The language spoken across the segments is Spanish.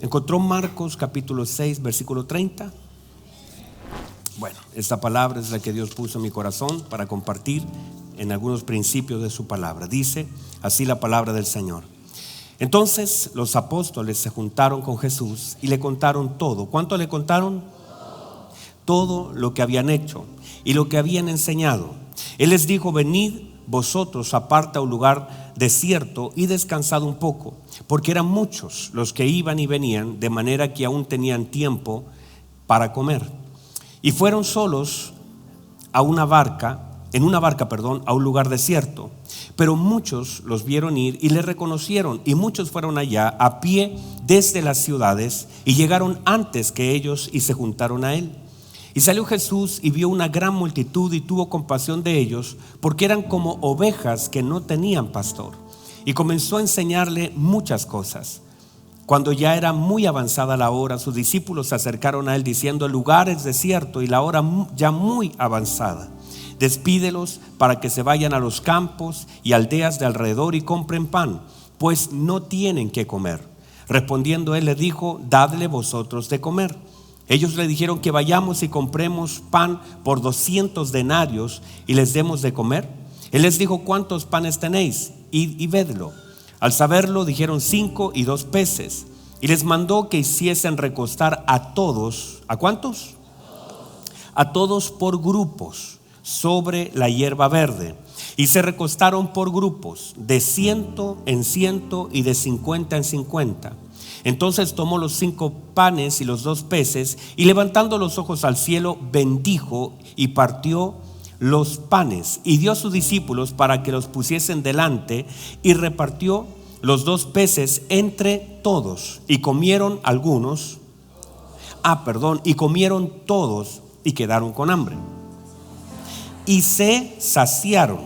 ¿Encontró Marcos capítulo 6 versículo 30? Bueno, esta palabra es la que Dios puso en mi corazón para compartir en algunos principios de su palabra. Dice así la palabra del Señor: entonces los apóstoles se juntaron con Jesús y le contaron todo. ¿Cuánto le contaron? Todo lo que habían hecho y lo que habían enseñado. Él les dijo: venid vosotros aparte a un lugar desierto y descansad un poco, porque eran muchos los que iban y venían, de manera que aún tenían tiempo para comer. Y fueron solos en una barca, a un lugar desierto. Pero muchos los vieron ir y le reconocieron, y muchos fueron allá a pie desde las ciudades y llegaron antes que ellos y se juntaron a él. Y salió Jesús y vio una gran multitud y tuvo compasión de ellos, porque eran como ovejas que no tenían pastor. Y comenzó a enseñarle muchas cosas. Cuando ya era muy avanzada la hora, sus discípulos se acercaron a él diciendo: el lugar es desierto y la hora ya muy avanzada. Despídelos para que se vayan a los campos y aldeas de alrededor y compren pan, pues no tienen que comer. Respondiendo él les dijo: dadle vosotros de comer. Ellos le dijeron que vayamos y compremos pan por 200 denarios y les demos de comer. Él les dijo: ¿cuántos panes tenéis? Id y vedlo. Al saberlo dijeron 5 y 2 peces. Y les mandó que hiciesen recostar a todos. ¿A cuántos? A todos por grupos sobre la hierba verde. Y se recostaron por grupos, de 100 en 100 y de 50 en 50. Entonces tomó los 5 panes y los 2 peces, y levantando los ojos al cielo, bendijo y partió los panes y dio a sus discípulos para que los pusiesen delante, y repartió los 2 peces entre todos. Y comieron algunos, y comieron todos y quedaron con hambre. Y se saciaron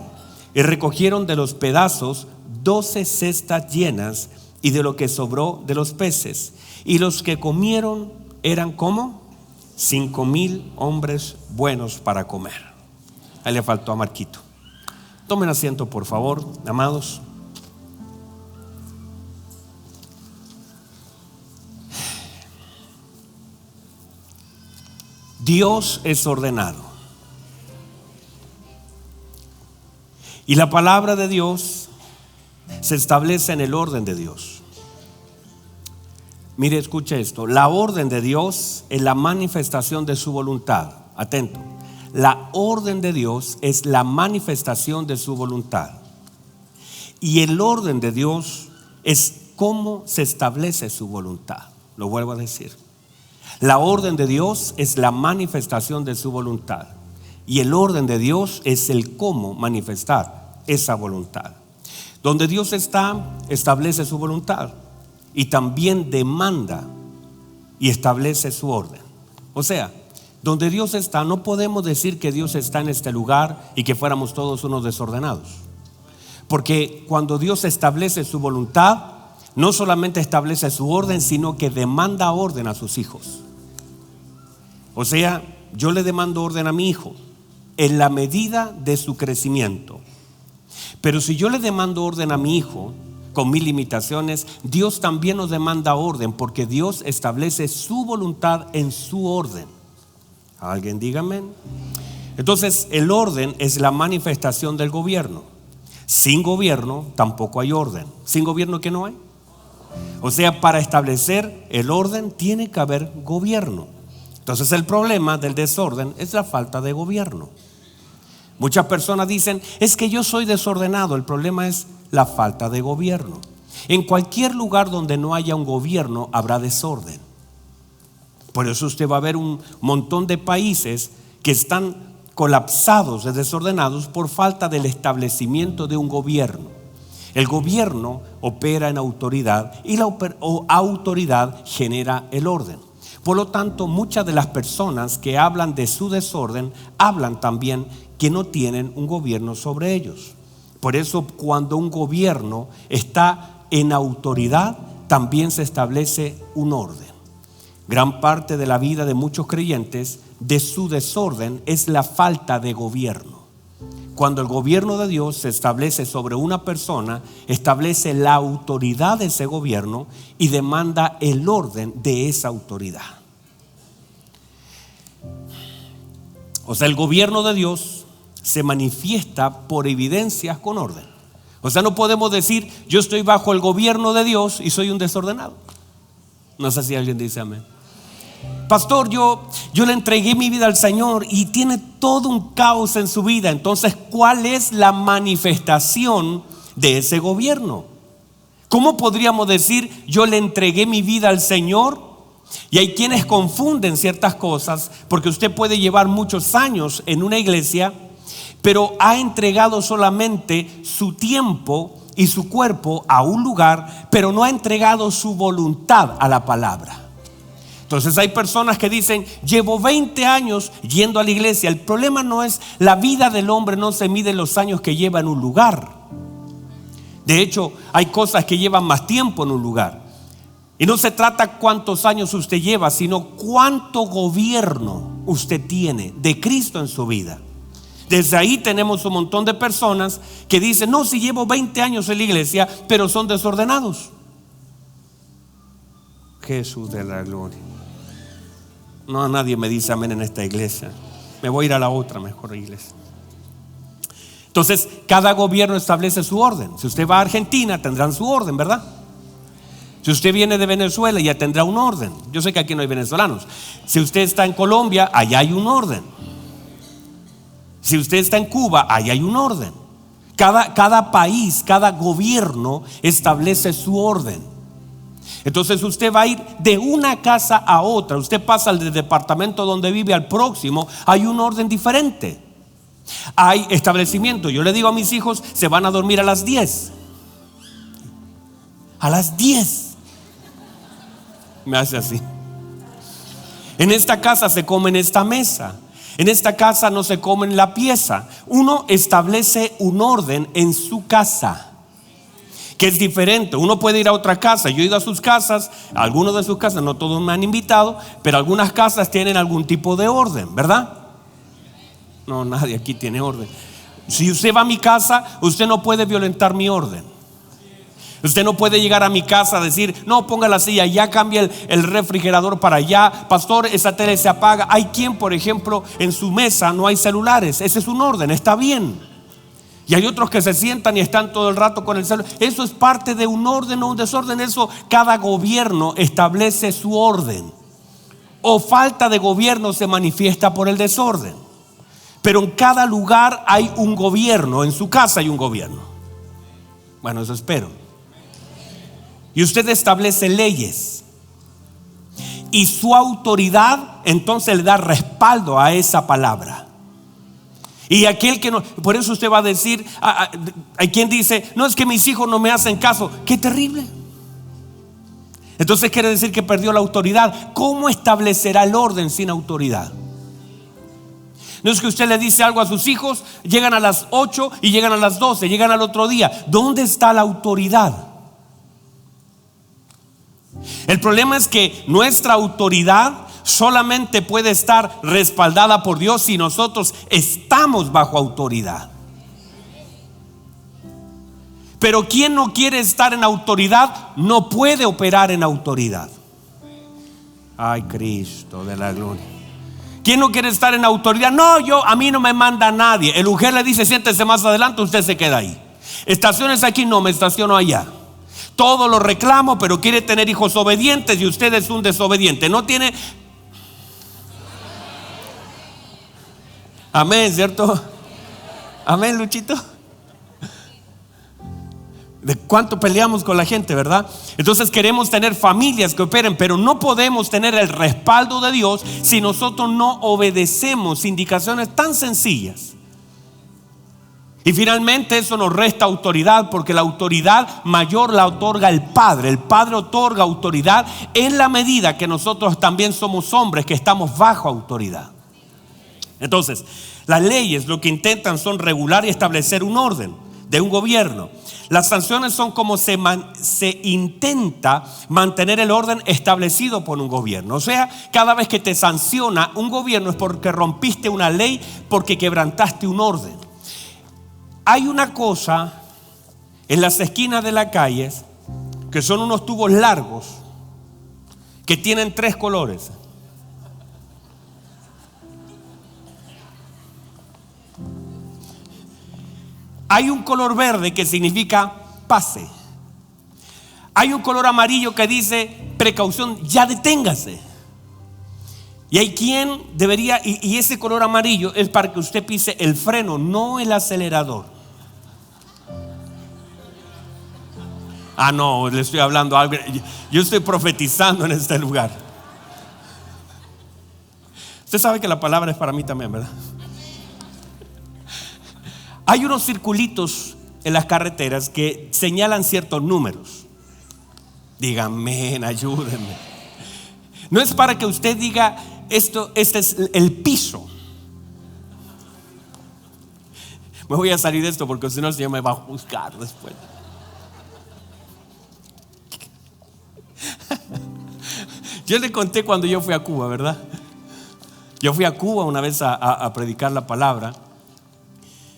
y recogieron de los pedazos 12 cestas llenas y de lo que sobró de los peces. Y los que comieron eran como 5,000 hombres buenos para comer. Ahí le faltó a Marquito. Tomen asiento, por favor, amados. Dios es ordenado. Y la palabra de Dios se establece en el orden de Dios. Mire, escuche esto: la orden de Dios es la manifestación de su voluntad. Atento. La orden de Dios es la manifestación de su voluntad. Y el orden de Dios es cómo se establece su voluntad. Lo vuelvo a decir. La orden de Dios es la manifestación de su voluntad. Y el orden de Dios es el cómo manifestar esa voluntad. Donde Dios está, establece su voluntad y también demanda y establece su orden. O sea, donde Dios está, no podemos decir que Dios está en este lugar y que fuéramos todos unos desordenados. Porque cuando Dios establece su voluntad, no solamente establece su orden, sino que demanda orden a sus hijos. O sea, yo le demando orden a mi hijo en la medida de su crecimiento. Pero si yo le demando orden a mi hijo con mis limitaciones, Dios también nos demanda orden, porque Dios establece su voluntad en su orden. ¿Alguien diga amén? Entonces, el orden es la manifestación del gobierno. Sin gobierno tampoco hay orden. ¿Sin gobierno qué no hay? O sea, para establecer el orden tiene que haber gobierno. Entonces, el problema del desorden es la falta de gobierno. Muchas personas dicen: es que yo soy desordenado. El problema es la falta de gobierno. En cualquier lugar donde no haya un gobierno habrá desorden. Por eso usted va a ver un montón de países que están colapsados, desordenados, por falta del establecimiento de un gobierno. El gobierno opera en autoridad y la autoridad genera el orden. Por lo tanto, muchas de las personas que hablan de su desorden hablan también que no tienen un gobierno sobre ellos. Por eso, cuando un gobierno está en autoridad, también se establece un orden. Gran parte de la vida de muchos creyentes, de su desorden, es la falta de gobierno. Cuando el gobierno de Dios se establece sobre una persona, establece la autoridad de ese gobierno y demanda el orden de esa autoridad. O sea, el gobierno de Dios se manifiesta por evidencias con orden. O sea, no podemos decir yo estoy bajo el gobierno de Dios y soy un desordenado. No sé si alguien dice amén. Pastor, yo le entregué mi vida al Señor y tiene todo un caos en su vida. Entonces, ¿cuál es la manifestación de ese gobierno? ¿Cómo podríamos decir yo le entregué mi vida al Señor? Y hay quienes confunden ciertas cosas, porque usted puede llevar muchos años en una iglesia, pero ha entregado solamente su tiempo y su cuerpo a un lugar, pero no ha entregado su voluntad a la palabra. Entonces hay personas que dicen, llevo 20 años yendo a la iglesia. El problema no es, la vida del hombre no se mide en los años que lleva en un lugar. De hecho, hay cosas que llevan más tiempo en un lugar. Y no se trata cuántos años usted lleva, sino cuánto gobierno usted tiene de Cristo en su vida. Desde ahí tenemos un montón de personas que dicen, no, si llevo 20 años en la iglesia, pero son desordenados. Jesús de la gloria. No, nadie me dice amén en esta iglesia. Me voy a ir a la otra mejor iglesia. Entonces, cada gobierno establece su orden. Si usted va a Argentina, tendrán su orden, ¿verdad? Si usted viene de Venezuela, ya tendrá un orden. Yo sé que aquí no hay venezolanos. Si usted está en Colombia, allá hay un orden. Si usted está en Cuba, allá hay un orden. Cada país, cada gobierno establece su orden. Entonces usted va a ir de una casa a otra. Usted pasa del departamento donde vive al próximo. Hay un orden diferente. Hay establecimiento. Yo le digo a mis hijos, se van a dormir a las 10. A las 10. Me hace así. En esta casa se come en esta mesa. En esta casa no se come en la pieza. Uno establece un orden en su casa, que es diferente. Uno puede ir a otra casa. Yo he ido a sus casas, a algunos de sus casas, no todos me han invitado, pero algunas casas tienen algún tipo de orden, ¿verdad? No, nadie aquí tiene orden. Si usted va a mi casa, usted no puede violentar mi orden. Usted no puede llegar a mi casa a decir, no, ponga la silla, ya cambia el refrigerador para allá. Pastor, esa tele se apaga. Hay quien, por ejemplo, en su mesa no hay celulares. Ese es un orden, está bien. Y hay otros que se sientan y están todo el rato con el celular. Eso es parte de un orden o un desorden. Eso, cada gobierno establece su orden. O falta de gobierno se manifiesta por el desorden. Pero en cada lugar hay un gobierno. En su casa hay un gobierno. Bueno, eso espero. Y usted establece leyes. Y su autoridad entonces le da respaldo a esa palabra. Y aquel que no, por eso usted va a decir, hay quien dice, no, es que mis hijos no me hacen caso. ¡Qué terrible! Entonces quiere decir que perdió la autoridad. ¿Cómo establecerá el orden sin autoridad? No es que usted le dice algo a sus hijos, llegan a las 8 y llegan a las 12, llegan al otro día. ¿Dónde está la autoridad? El problema es que nuestra autoridad solamente puede estar respaldada por Dios si nosotros estamos bajo autoridad. Pero quien no quiere estar en autoridad no puede operar en autoridad. Ay, Cristo de la gloria. ¿Quién no quiere estar en autoridad? No, a mí no me manda nadie. El mujer le dice, siéntese más adelante, usted se queda ahí. Estaciones aquí, no, me estaciono allá. Todo lo reclamo, pero quiere tener hijos obedientes y usted es un desobediente. No tiene. Amén, ¿cierto? Amén, Luchito. De cuánto peleamos con la gente, ¿verdad? Entonces queremos tener familias que operen, pero no podemos tener el respaldo de Dios si nosotros no obedecemos indicaciones tan sencillas. Y finalmente eso nos resta autoridad, porque la autoridad mayor la otorga el Padre. El Padre otorga autoridad en la medida que nosotros también somos hombres que estamos bajo autoridad. Entonces, las leyes lo que intentan son regular y establecer un orden de un gobierno. Las sanciones son como se intenta mantener el orden establecido por un gobierno. O sea, cada vez que te sanciona un gobierno es porque rompiste una ley, porque quebrantaste un orden. Hay una cosa en las esquinas de las calles que son unos tubos largos que tienen 3 colores. Hay un color verde que significa pase. Hay un color amarillo que dice precaución, ya deténgase. Y hay quien debería, y ese color amarillo es para que usted pise el freno, no el acelerador. Ah, no, le estoy hablando algo. Yo estoy profetizando en este lugar. Usted sabe que la palabra es para mí también, ¿verdad? Hay unos circulitos en las carreteras que señalan ciertos números. Díganme, ayúdenme. No es para que usted diga esto, este es el piso. Me voy a salir de esto porque si no el Señor me va a juzgar después. Yo le conté cuando yo fui a Cuba, ¿verdad? Yo fui a Cuba una vez a predicar la palabra.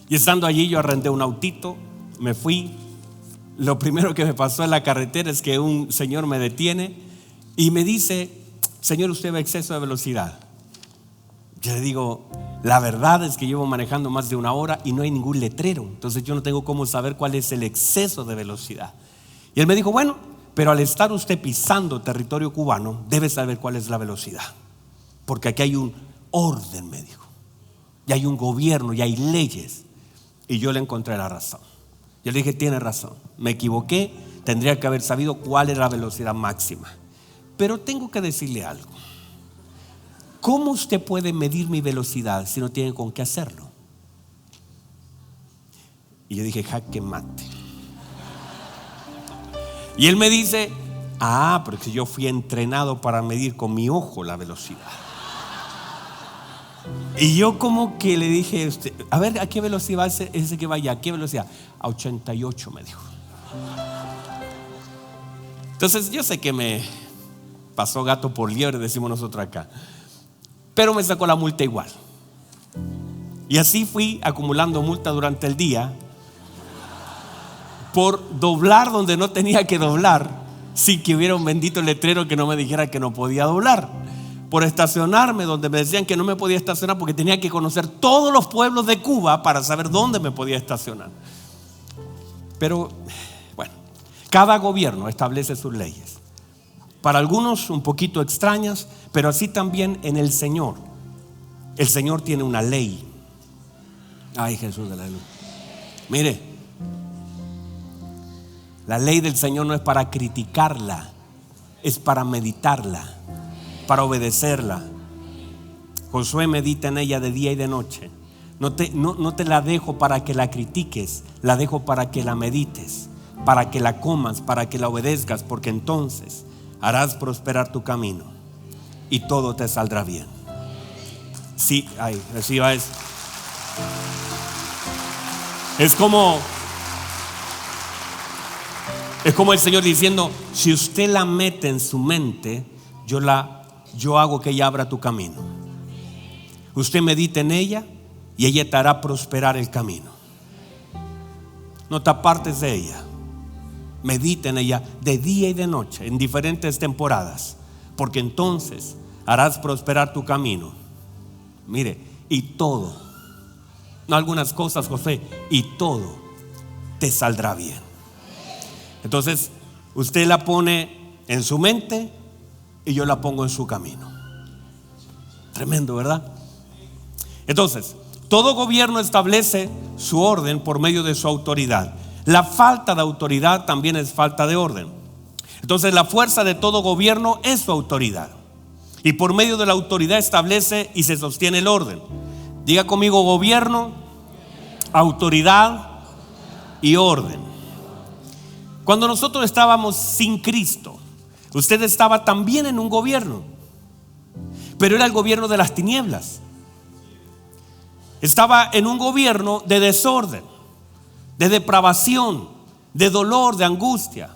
Y estando allí yo arrendé un autito, me fui. Lo primero que me pasó en la carretera es que un señor me detiene y me dice: señor, usted va a exceso de velocidad. Yo le digo: la verdad es que llevo manejando más de 1 hora y no hay ningún letrero, entonces yo no tengo cómo saber cuál es el exceso de velocidad. Y él me dijo: bueno, pero al estar usted pisando territorio cubano, debe saber cuál es la velocidad, porque aquí hay un orden, me dijo, y hay un gobierno y hay leyes. Y yo le encontré la razón. Yo le dije: tiene razón, me equivoqué, tendría que haber sabido cuál era la velocidad máxima. Pero tengo que decirle algo. ¿Cómo usted puede medir mi velocidad si no tiene con qué hacerlo? Y yo dije: jaque mate. Y él me dice: ah, pero si yo fui entrenado para medir con mi ojo la velocidad. Y yo como que le dije: a ver, ¿a qué velocidad ese que vaya? ¿A qué velocidad? A 88, me dijo. Entonces yo sé que me pasó gato por liebre, decimos nosotros acá, pero me sacó la multa igual. Y así fui acumulando multa durante el día por doblar donde no tenía que doblar, sin que hubiera un bendito letrero que no me dijera que no podía doblar. Por estacionarme donde me decían que no me podía estacionar, porque tenía que conocer todos los pueblos de Cuba para saber dónde me podía estacionar. Pero bueno, cada gobierno establece sus leyes, para algunos un poquito extrañas, pero así también en el Señor. El Señor tiene una ley. Ay, Jesús de la luz. Mire, la ley del Señor no es para criticarla, es para meditarla, para obedecerla. Josué medita en ella de día y de noche. No te la dejo para que la critiques, la dejo para que la medites, para que la comas, para que la obedezcas, porque entonces harás prosperar tu camino y todo te saldrá bien. Sí, ay, reciba eso. Es como el Señor diciendo: si usted la mete en su mente, yo hago que ella abra tu camino. Usted medita en ella y ella te hará prosperar el camino. No te apartes de ella. Medita en ella de día y de noche, en diferentes temporadas, porque entonces harás prosperar tu camino. Mire, y todo, no algunas cosas, José, y todo te saldrá bien. Entonces usted la pone en su mente y yo la pongo en su camino. Tremendo, ¿verdad? Entonces, todo gobierno establece su orden por medio de su autoridad. La falta de autoridad también es falta de orden. Entonces, la fuerza de todo gobierno es su autoridad, y por medio de la autoridad establece y se sostiene el orden. Diga conmigo: gobierno, autoridad y orden. Cuando nosotros estábamos sin Cristo, usted estaba también en un gobierno, pero era el gobierno de las tinieblas. Estaba en un gobierno de desorden, de depravación, de dolor, de angustia.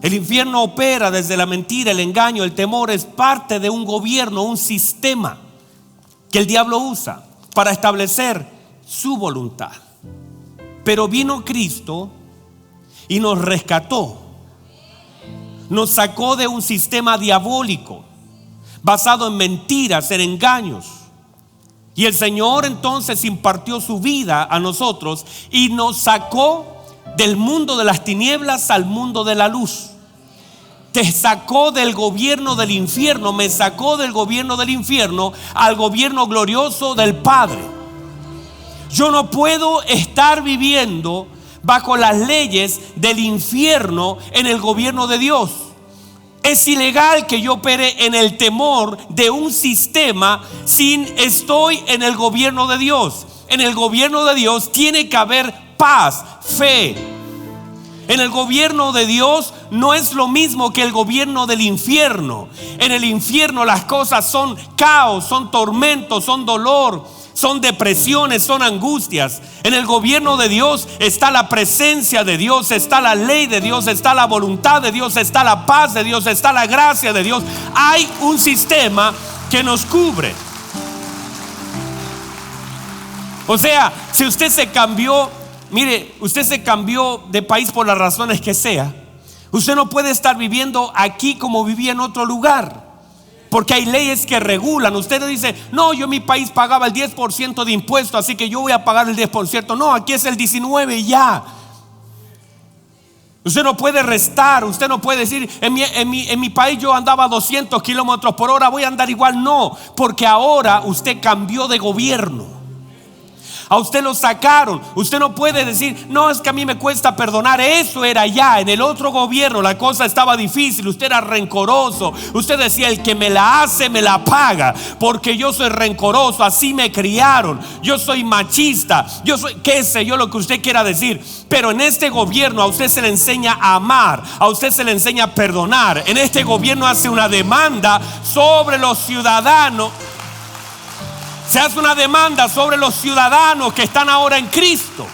El infierno opera desde la mentira, el engaño, el temor. Es parte de un gobierno, un sistema que el diablo usa para establecer su voluntad. Pero vino Cristo y nos rescató. Nos sacó de un sistema diabólico basado en mentiras, en engaños. Y el Señor entonces impartió su vida a nosotros y nos sacó del mundo de las tinieblas al mundo de la luz. Te sacó del gobierno del infierno, me sacó del gobierno del infierno al gobierno glorioso del Padre. Yo no puedo estar viviendo bajo las leyes del infierno en el gobierno de Dios. Es ilegal que yo opere en el temor de un sistema sin estoy en el gobierno de Dios. En el gobierno de Dios tiene que haber paz, fe. En el gobierno de Dios no es lo mismo que el gobierno del infierno. En el infierno las cosas son caos, son tormentos, son dolor, son depresiones, son angustias. En el gobierno de Dios está la presencia de Dios, está la ley de Dios, está la voluntad de Dios, está la paz de Dios, está la gracia de Dios. Hay un sistema que nos cubre. O sea, si usted se cambió, mire, usted se cambió de país por las razones que sea, usted no puede estar viviendo aquí como vivía en otro lugar. Porque hay leyes que regulan. Usted dice, no, yo en mi país pagaba el 10% de impuesto, así que yo voy a pagar el 10%. No, aquí es el 19% y ya. Usted no puede restar. Usted no puede decir, en mi país yo andaba a 200 kilómetros por hora, voy a andar igual. No, porque ahora usted cambió de gobierno. A usted lo sacaron. Usted no puede decir, no, es que a mí me cuesta perdonar. Eso era ya en el otro gobierno. La cosa estaba difícil. Usted era rencoroso. Usted decía, el que me la hace me la paga, porque yo soy rencoroso. Así me criaron. Yo soy machista. Yo soy, qué sé yo, lo que usted quiera decir. Pero en este gobierno a usted se le enseña a amar. A usted se le enseña a perdonar. En este gobierno hace una demanda sobre los ciudadanos. Se hace una demanda sobre los ciudadanos que están ahora en Cristo.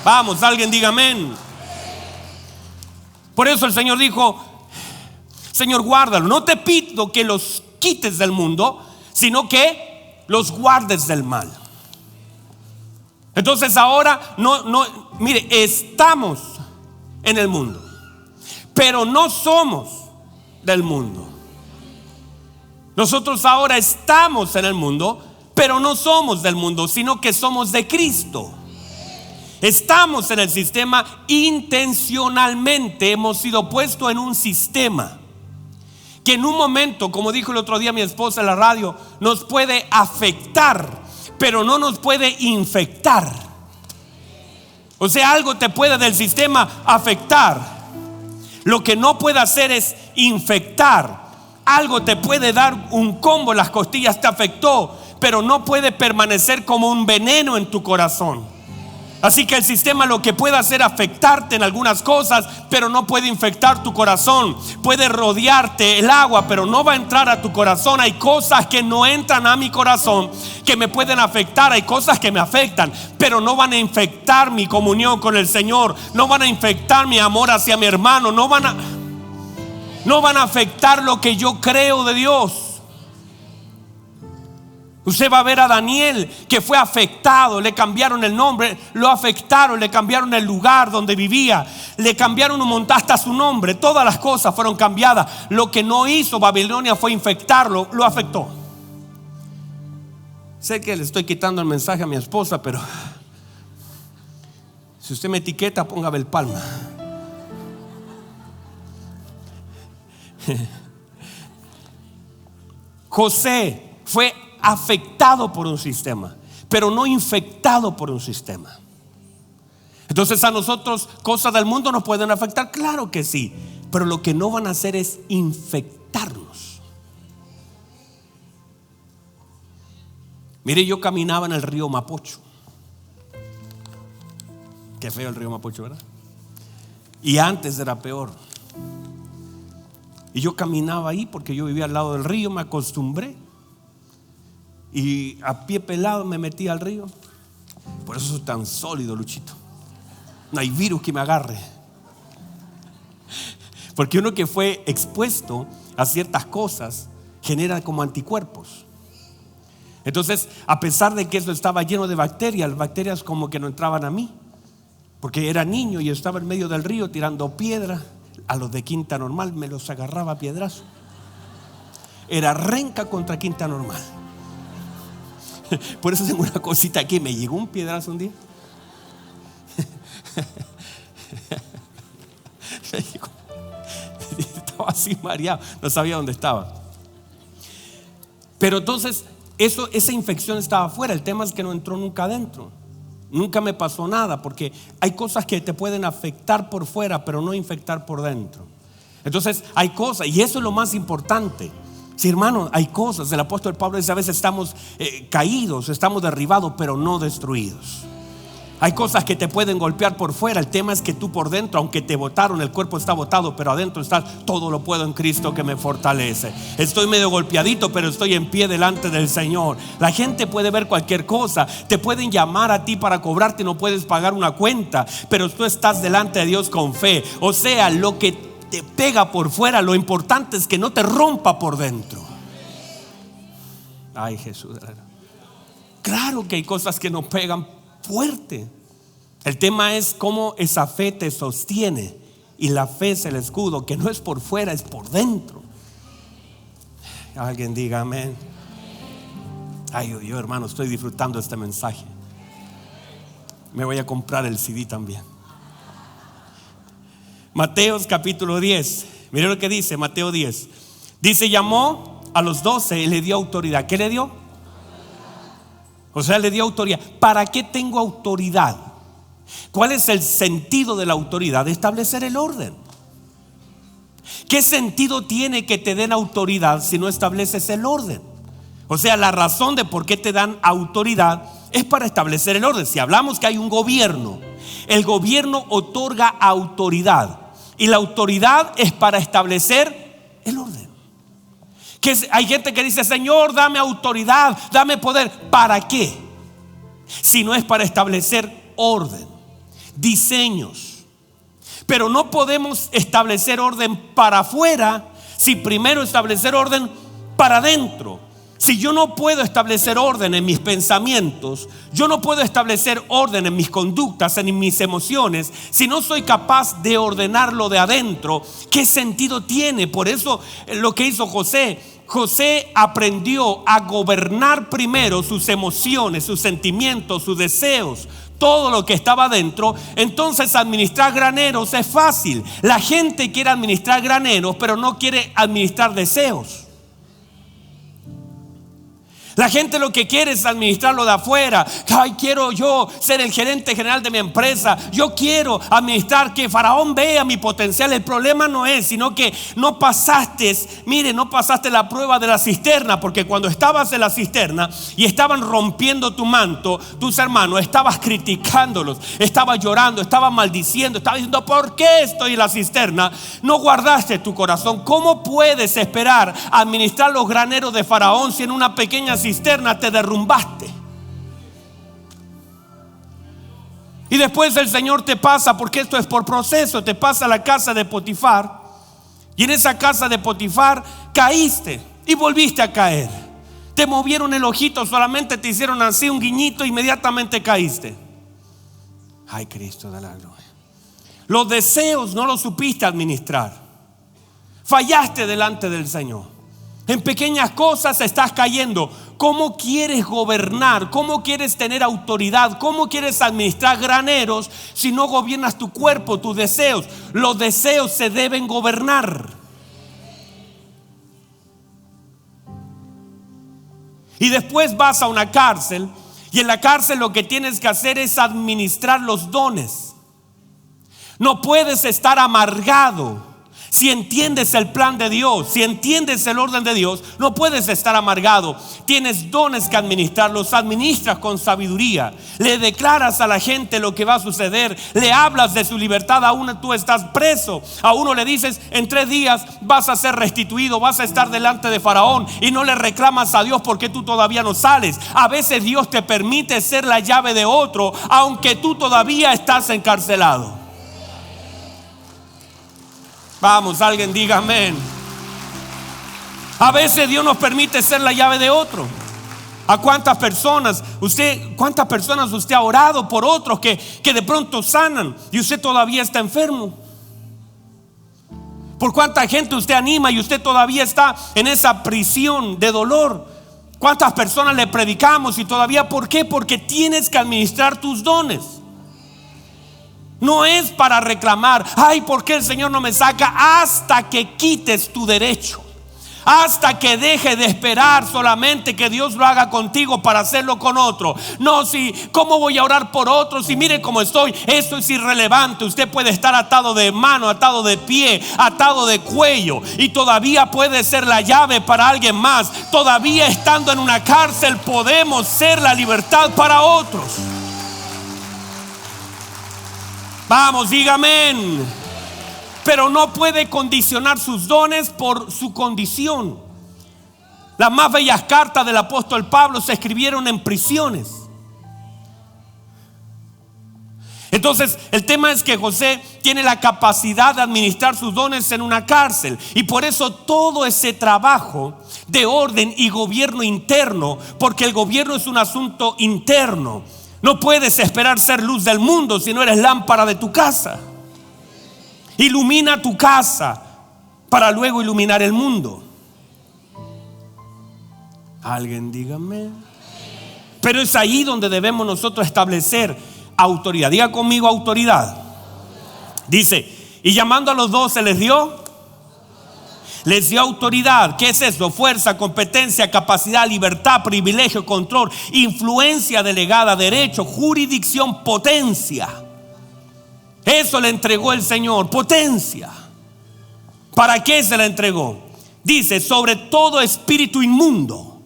Vamos, alguien diga amén. Por eso el Señor dijo, Señor, guárdalo. No te pido que los quites del mundo, sino que los guardes del mal. Entonces ahora mire, estamos en el mundo, pero no somos del mundo. Nosotros ahora estamos en el mundo, pero no somos del mundo, sino que somos de Cristo. Estamos en el sistema intencionalmente. Hemos sido puestos en un sistema que en un momento, como dijo el otro día mi esposa en la radio, nos puede afectar, pero no nos puede infectar. O sea, algo te puede del sistema afectar. Lo que no puede hacer es infectar. Algo te puede dar un combo, las costillas te afectó, pero no puede permanecer como un veneno en tu corazón. Así que el sistema lo que puede hacer es afectarte en algunas cosas, pero no puede infectar tu corazón. Puede rodearte el agua, pero no va a entrar a tu corazón. Hay cosas que no entran a mi corazón que me pueden afectar. Hay cosas que me afectan, pero no van a infectar mi comunión con el Señor. No van a infectar mi amor hacia mi hermano. No van a afectar lo que yo creo de Dios. Usted va a ver a Daniel, que fue afectado. Le cambiaron el nombre, lo afectaron, le cambiaron el lugar donde vivía, le cambiaron un montón, hasta su nombre. Todas las cosas fueron cambiadas. Lo que no hizo Babilonia fue infectarlo, lo afectó. Sé que le estoy quitando el mensaje a mi esposa, pero si usted me etiqueta, ponga Belpalma. José fue afectado por un sistema, pero no infectado por un sistema. Entonces a nosotros cosas del mundo nos pueden afectar, claro que sí, pero lo que no van a hacer es infectarnos. Mire, yo caminaba en el río Mapocho. Qué feo el río Mapocho, ¿verdad? Y antes era peor. Y yo caminaba ahí porque yo vivía al lado del río, me acostumbré. Y a pie pelado me metí al río. Por eso soy tan sólido, Luchito. No hay virus que me agarre. Porque uno que fue expuesto a ciertas cosas genera como anticuerpos. Entonces, a pesar de que eso estaba lleno de bacterias, las bacterias como que no entraban a mí. porque era niño y estaba en medio del río tirando piedra. A los de Quinta Normal me los agarraba a piedrazo. Era renca contra Quinta Normal. Por eso tengo una cosita aquí. Me llegó un piedrazo un día. Estaba así mareado, no sabía dónde estaba. Pero entonces esa infección estaba afuera. El tema es que no entró nunca adentro. Nunca me pasó nada, porque hay cosas que te pueden afectar por fuera, pero no infectar por dentro. Entonces hay cosas, y eso es lo más importante. Sí, hermano, hay cosas. El apóstol Pablo dice: a veces estamos caídos, estamos derribados, pero no destruidos. Hay cosas que te pueden golpear por fuera. El tema es que tú por dentro, aunque te botaron, el cuerpo está botado, pero adentro estás: todo lo puedo en Cristo que me fortalece. Estoy medio golpeadito, pero estoy en pie delante del Señor. La gente puede ver cualquier cosa. Te pueden llamar a ti para cobrarte, no puedes pagar una cuenta, pero tú estás delante de Dios con fe. O sea, lo que te pega por fuera, lo importante es que no te rompa por dentro. Ay, Jesús. Claro que hay cosas que nos pegan fuerte. El tema es cómo esa fe te sostiene. Y la fe es el escudo, que no es por fuera, es por dentro. Alguien diga amén. Ay, yo hermano, estoy disfrutando este mensaje. Me voy a comprar el CD también. Mateos capítulo 10. Mire lo que dice Mateo 10. Dice: llamó a los 12 y le dio autoridad. ¿Qué le dio? O sea, le dio autoridad. ¿Para qué tengo autoridad? ¿Cuál es el sentido de la autoridad? De establecer el orden. ¿Qué sentido tiene que te den autoridad si no estableces el orden? O sea, la razón de por qué te dan autoridad es para establecer el orden. Si hablamos que hay un gobierno, el gobierno otorga autoridad, y la autoridad es para establecer el orden. Hay gente que dice: Señor, dame autoridad, dame poder. ¿Para qué? Si no es para establecer orden, diseños. Pero no podemos establecer orden para afuera si primero establecer orden para adentro. Si yo no puedo establecer orden en mis pensamientos, yo no puedo establecer orden en mis conductas, en mis emociones, si no soy capaz de ordenarlo de adentro, ¿qué sentido tiene? Por eso lo que hizo José aprendió a gobernar primero sus emociones, sus sentimientos, sus deseos, todo lo que estaba dentro. Entonces administrar graneros es fácil. La gente quiere administrar graneros, pero no quiere administrar deseos. La gente lo que quiere es administrar lo de afuera. Ay, quiero yo ser el gerente general de mi empresa. Yo quiero administrar, que Faraón vea mi potencial. El problema no es, sino que no pasaste la prueba de la cisterna. Porque cuando estabas en la cisterna y estaban rompiendo tu manto, tus hermanos, estabas criticándolos, estabas llorando, estabas maldiciendo, estabas diciendo: ¿por qué estoy en la cisterna? No guardaste tu corazón. ¿Cómo puedes esperar administrar los graneros de Faraón si en una pequeña cisterna te derrumbaste? Y después el Señor te pasa, porque esto es por proceso, te pasa a la casa de Potifar, y en esa casa de Potifar caíste y volviste a caer. Te movieron el ojito, solamente te hicieron así un guiñito, inmediatamente caíste. Ay, Cristo de la gloria. Los deseos no los supiste administrar. Fallaste delante del Señor. En pequeñas cosas estás cayendo. ¿Cómo quieres gobernar? ¿Cómo quieres tener autoridad? ¿Cómo quieres administrar graneros si no gobiernas tu cuerpo, tus deseos? Los deseos se deben gobernar. Y después vas a una cárcel, y en la cárcel lo que tienes que hacer es administrar los dones. No puedes estar amargado. Si entiendes el plan de Dios, si entiendes el orden de Dios, no puedes estar amargado. Tienes dones que administrar, los administras con sabiduría. Le declaras a la gente lo que va a suceder. Le hablas de su libertad. A uno tú estás preso. A uno le dices: en 3 días vas a ser restituido, vas a estar delante de Faraón. Y no le reclamas a Dios porque tú todavía no sales. A veces Dios te permite ser la llave de otro, aunque tú todavía estás encarcelado. Vamos, alguien diga amén. A veces Dios nos permite ser la llave de otro. ¿A cuántas personas usted ha orado por otros que de pronto sanan y usted todavía está enfermo? ¿Por cuánta gente usted anima y usted todavía está en esa prisión de dolor? ¿Cuántas personas le predicamos y todavía? ¿Por qué? Porque tienes que administrar tus dones. No es para reclamar, ay, ¿por qué el Señor no me saca? Hasta que quites tu derecho, hasta que deje de esperar solamente que Dios lo haga contigo para hacerlo con otro. No, si, ¿cómo voy a orar por otros? Y mire cómo estoy. Eso es irrelevante. Usted puede estar atado de mano, atado de pie, atado de cuello, y todavía puede ser la llave para alguien más. Todavía estando en una cárcel podemos ser la libertad para otros. Vamos, diga amén. Pero no puede condicionar sus dones por su condición. Las más bellas cartas del apóstol Pablo se escribieron en prisiones. Entonces el tema es que José tiene la capacidad de administrar sus dones en una cárcel, y por eso todo ese trabajo de orden y gobierno interno, porque el gobierno es un asunto interno. No puedes esperar ser luz del mundo si no eres lámpara de tu casa. Ilumina tu casa para luego iluminar el mundo. Alguien dígame. Pero es ahí donde debemos nosotros establecer autoridad. Diga conmigo autoridad. Dice, y llamando a los 12 les dio autoridad. ¿Qué es eso? Fuerza, competencia, capacidad, libertad, privilegio, control, influencia delegada, derecho, jurisdicción, potencia. Eso le entregó el Señor, potencia. ¿Para qué se la entregó? Dice, sobre todo espíritu inmundo,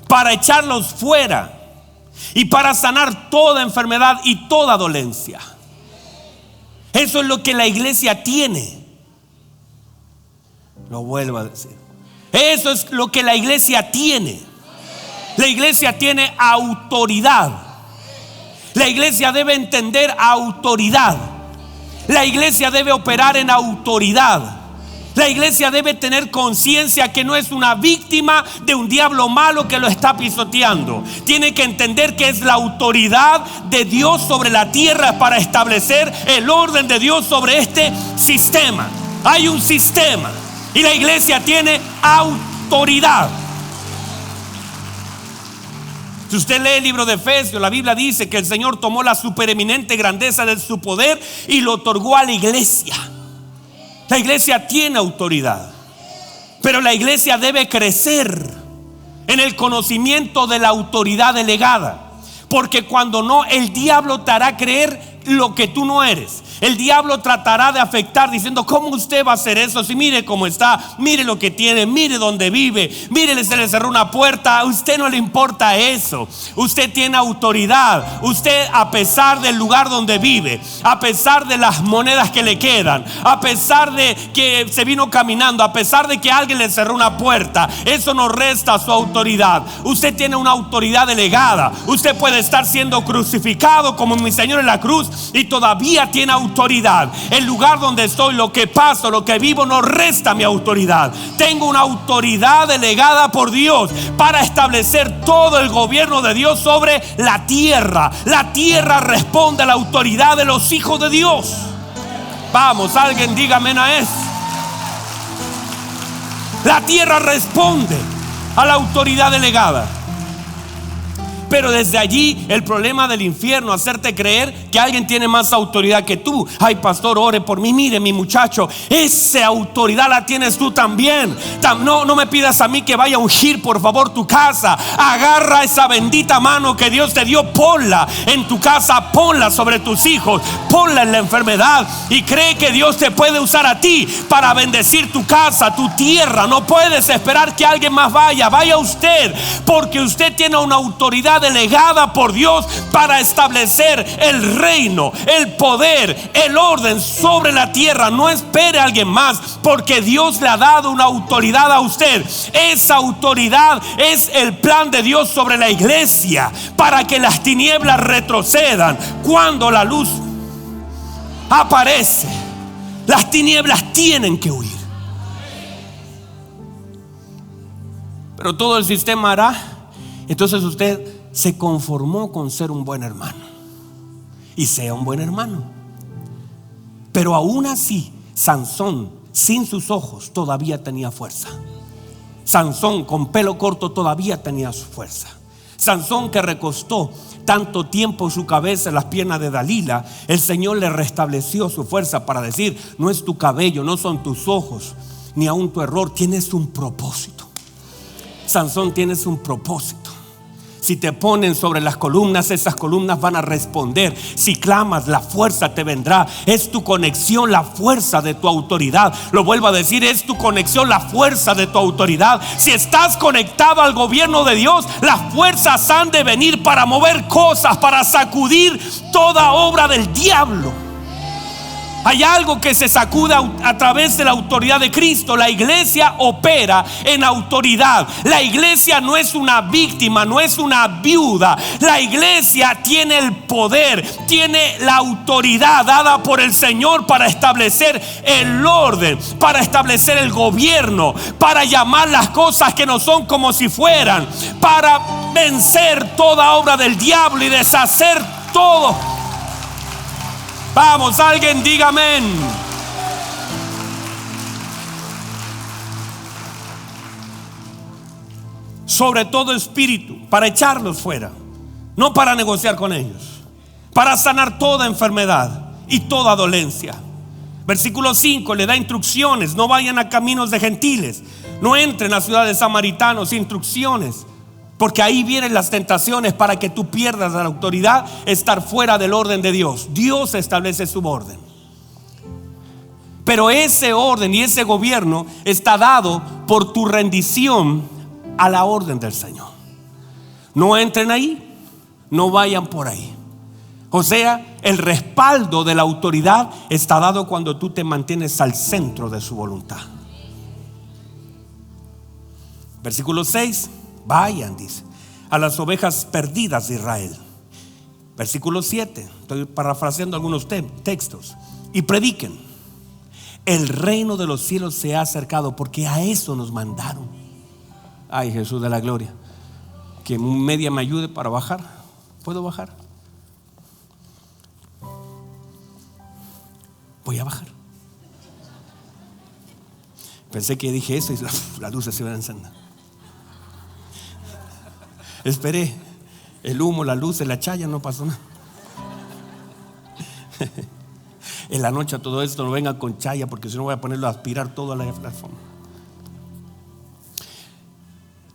para echarlos fuera y para sanar toda enfermedad y toda dolencia. Eso es lo que la iglesia tiene. Lo vuelvo a decir. Eso es lo que la iglesia tiene. La iglesia tiene autoridad. La iglesia debe entender autoridad. La iglesia debe operar en autoridad. La iglesia debe tener conciencia que no es una víctima de un diablo malo que lo está pisoteando. Tiene que entender que es la autoridad de Dios sobre la tierra para establecer el orden de Dios sobre este sistema. Hay un sistema y la iglesia tiene autoridad. Si usted lee el libro de Efesios, la Biblia dice que el Señor tomó la supereminente grandeza de su poder y lo otorgó a la iglesia. La iglesia tiene autoridad, pero la iglesia debe crecer en el conocimiento de la autoridad delegada, porque cuando no, el diablo te hará creer lo que tú no eres. El diablo tratará de afectar diciendo, ¿cómo usted va a hacer eso? Si mire cómo está, mire lo que tiene, mire dónde vive, mire, se le cerró una puerta. A usted no le importa eso. Usted tiene autoridad. Usted, a pesar del lugar donde vive, a pesar de las monedas que le quedan, a pesar de que se vino caminando, a pesar de que alguien le cerró una puerta, eso no resta su autoridad. Usted tiene una autoridad delegada. Usted puede estar siendo crucificado como mi Señor en la cruz y todavía tiene autoridad. El lugar donde estoy, lo que paso, lo que vivo, no resta mi autoridad. Tengo una autoridad delegada por Dios para establecer todo el gobierno de Dios sobre la tierra. La tierra responde a la autoridad de los hijos de Dios. Vamos, alguien diga amén a eso. La tierra responde a la autoridad delegada. Pero desde allí el problema del infierno, hacerte creer que alguien tiene más autoridad que tú. Ay, pastor, ore por mí. Mire, mi muchacho, esa autoridad la tienes tú también. No me pidas a mí que vaya a ungir, por favor, tu casa. Agarra esa bendita mano que Dios te dio, ponla en tu casa, ponla sobre tus hijos, ponla en la enfermedad, y cree que Dios te puede usar a ti para bendecir tu casa, tu tierra. No puedes esperar que alguien más vaya usted, porque usted tiene una autoridad delegada por Dios para establecer el reino, el poder, el orden sobre la tierra. No espere a alguien más, porque Dios le ha dado una autoridad a usted. Esa autoridad es el plan de Dios sobre la iglesia, para que las tinieblas retrocedan. Cuando la luz aparece, las tinieblas tienen que huir. Pero todo el sistema hará Entonces usted se conformó con ser un buen hermano, y sea un buen hermano. Pero aún así, Sansón sin sus ojos todavía tenía fuerza. Sansón con pelo corto todavía tenía su fuerza. Sansón, que recostó tanto tiempo su cabeza en las piernas de Dalila, el Señor le restableció su fuerza para decir: no es tu cabello, no son tus ojos, ni aún tu error, tienes un propósito. Sansón, tienes un propósito. Si te ponen sobre las columnas, esas columnas van a responder. Si clamas, la fuerza te vendrá. Es tu conexión, la fuerza de tu autoridad. Lo vuelvo a decir, es tu conexión, la fuerza de tu autoridad. Si estás conectado al gobierno de Dios, las fuerzas han de venir para mover cosas, para sacudir toda obra del diablo. Hay algo que se sacude a través de la autoridad de Cristo. La iglesia opera en autoridad. La iglesia no es una víctima, no es una viuda. La iglesia tiene el poder, tiene la autoridad dada por el Señor para establecer el orden, para establecer el gobierno, para llamar las cosas que no son como si fueran, para vencer toda obra del diablo y deshacer todo. Vamos, alguien diga amén. Sobre todo espíritu, para echarlos fuera, no para negociar con ellos, para sanar toda enfermedad y toda dolencia. Versículo 5 le da instrucciones: no vayan a caminos de gentiles, no entren a ciudades samaritanos. Instrucciones, porque ahí vienen las tentaciones para que tú pierdas la autoridad, estar fuera del orden de Dios. Dios establece su orden, pero ese orden y ese gobierno está dado por tu rendición a la orden del Señor. No entren ahí, no vayan por ahí. O sea, el respaldo de la autoridad está dado cuando tú te mantienes al centro de su voluntad. Versículo 6: vayan, dice, a las ovejas perdidas de Israel. Versículo 7, estoy parafraseando algunos textos: y prediquen, el reino de los cielos se ha acercado, porque a eso nos mandaron. Ay, Jesús de la gloria, que media me ayude para bajar. ¿Puedo bajar? Voy a bajar. Pensé que dije eso y las luces se iban a encender. Esperé el humo, la luz, la chaya, no pasó nada. En la noche todo esto no venga con chaya, porque si no voy a ponerlo a aspirar todo a la alfombra.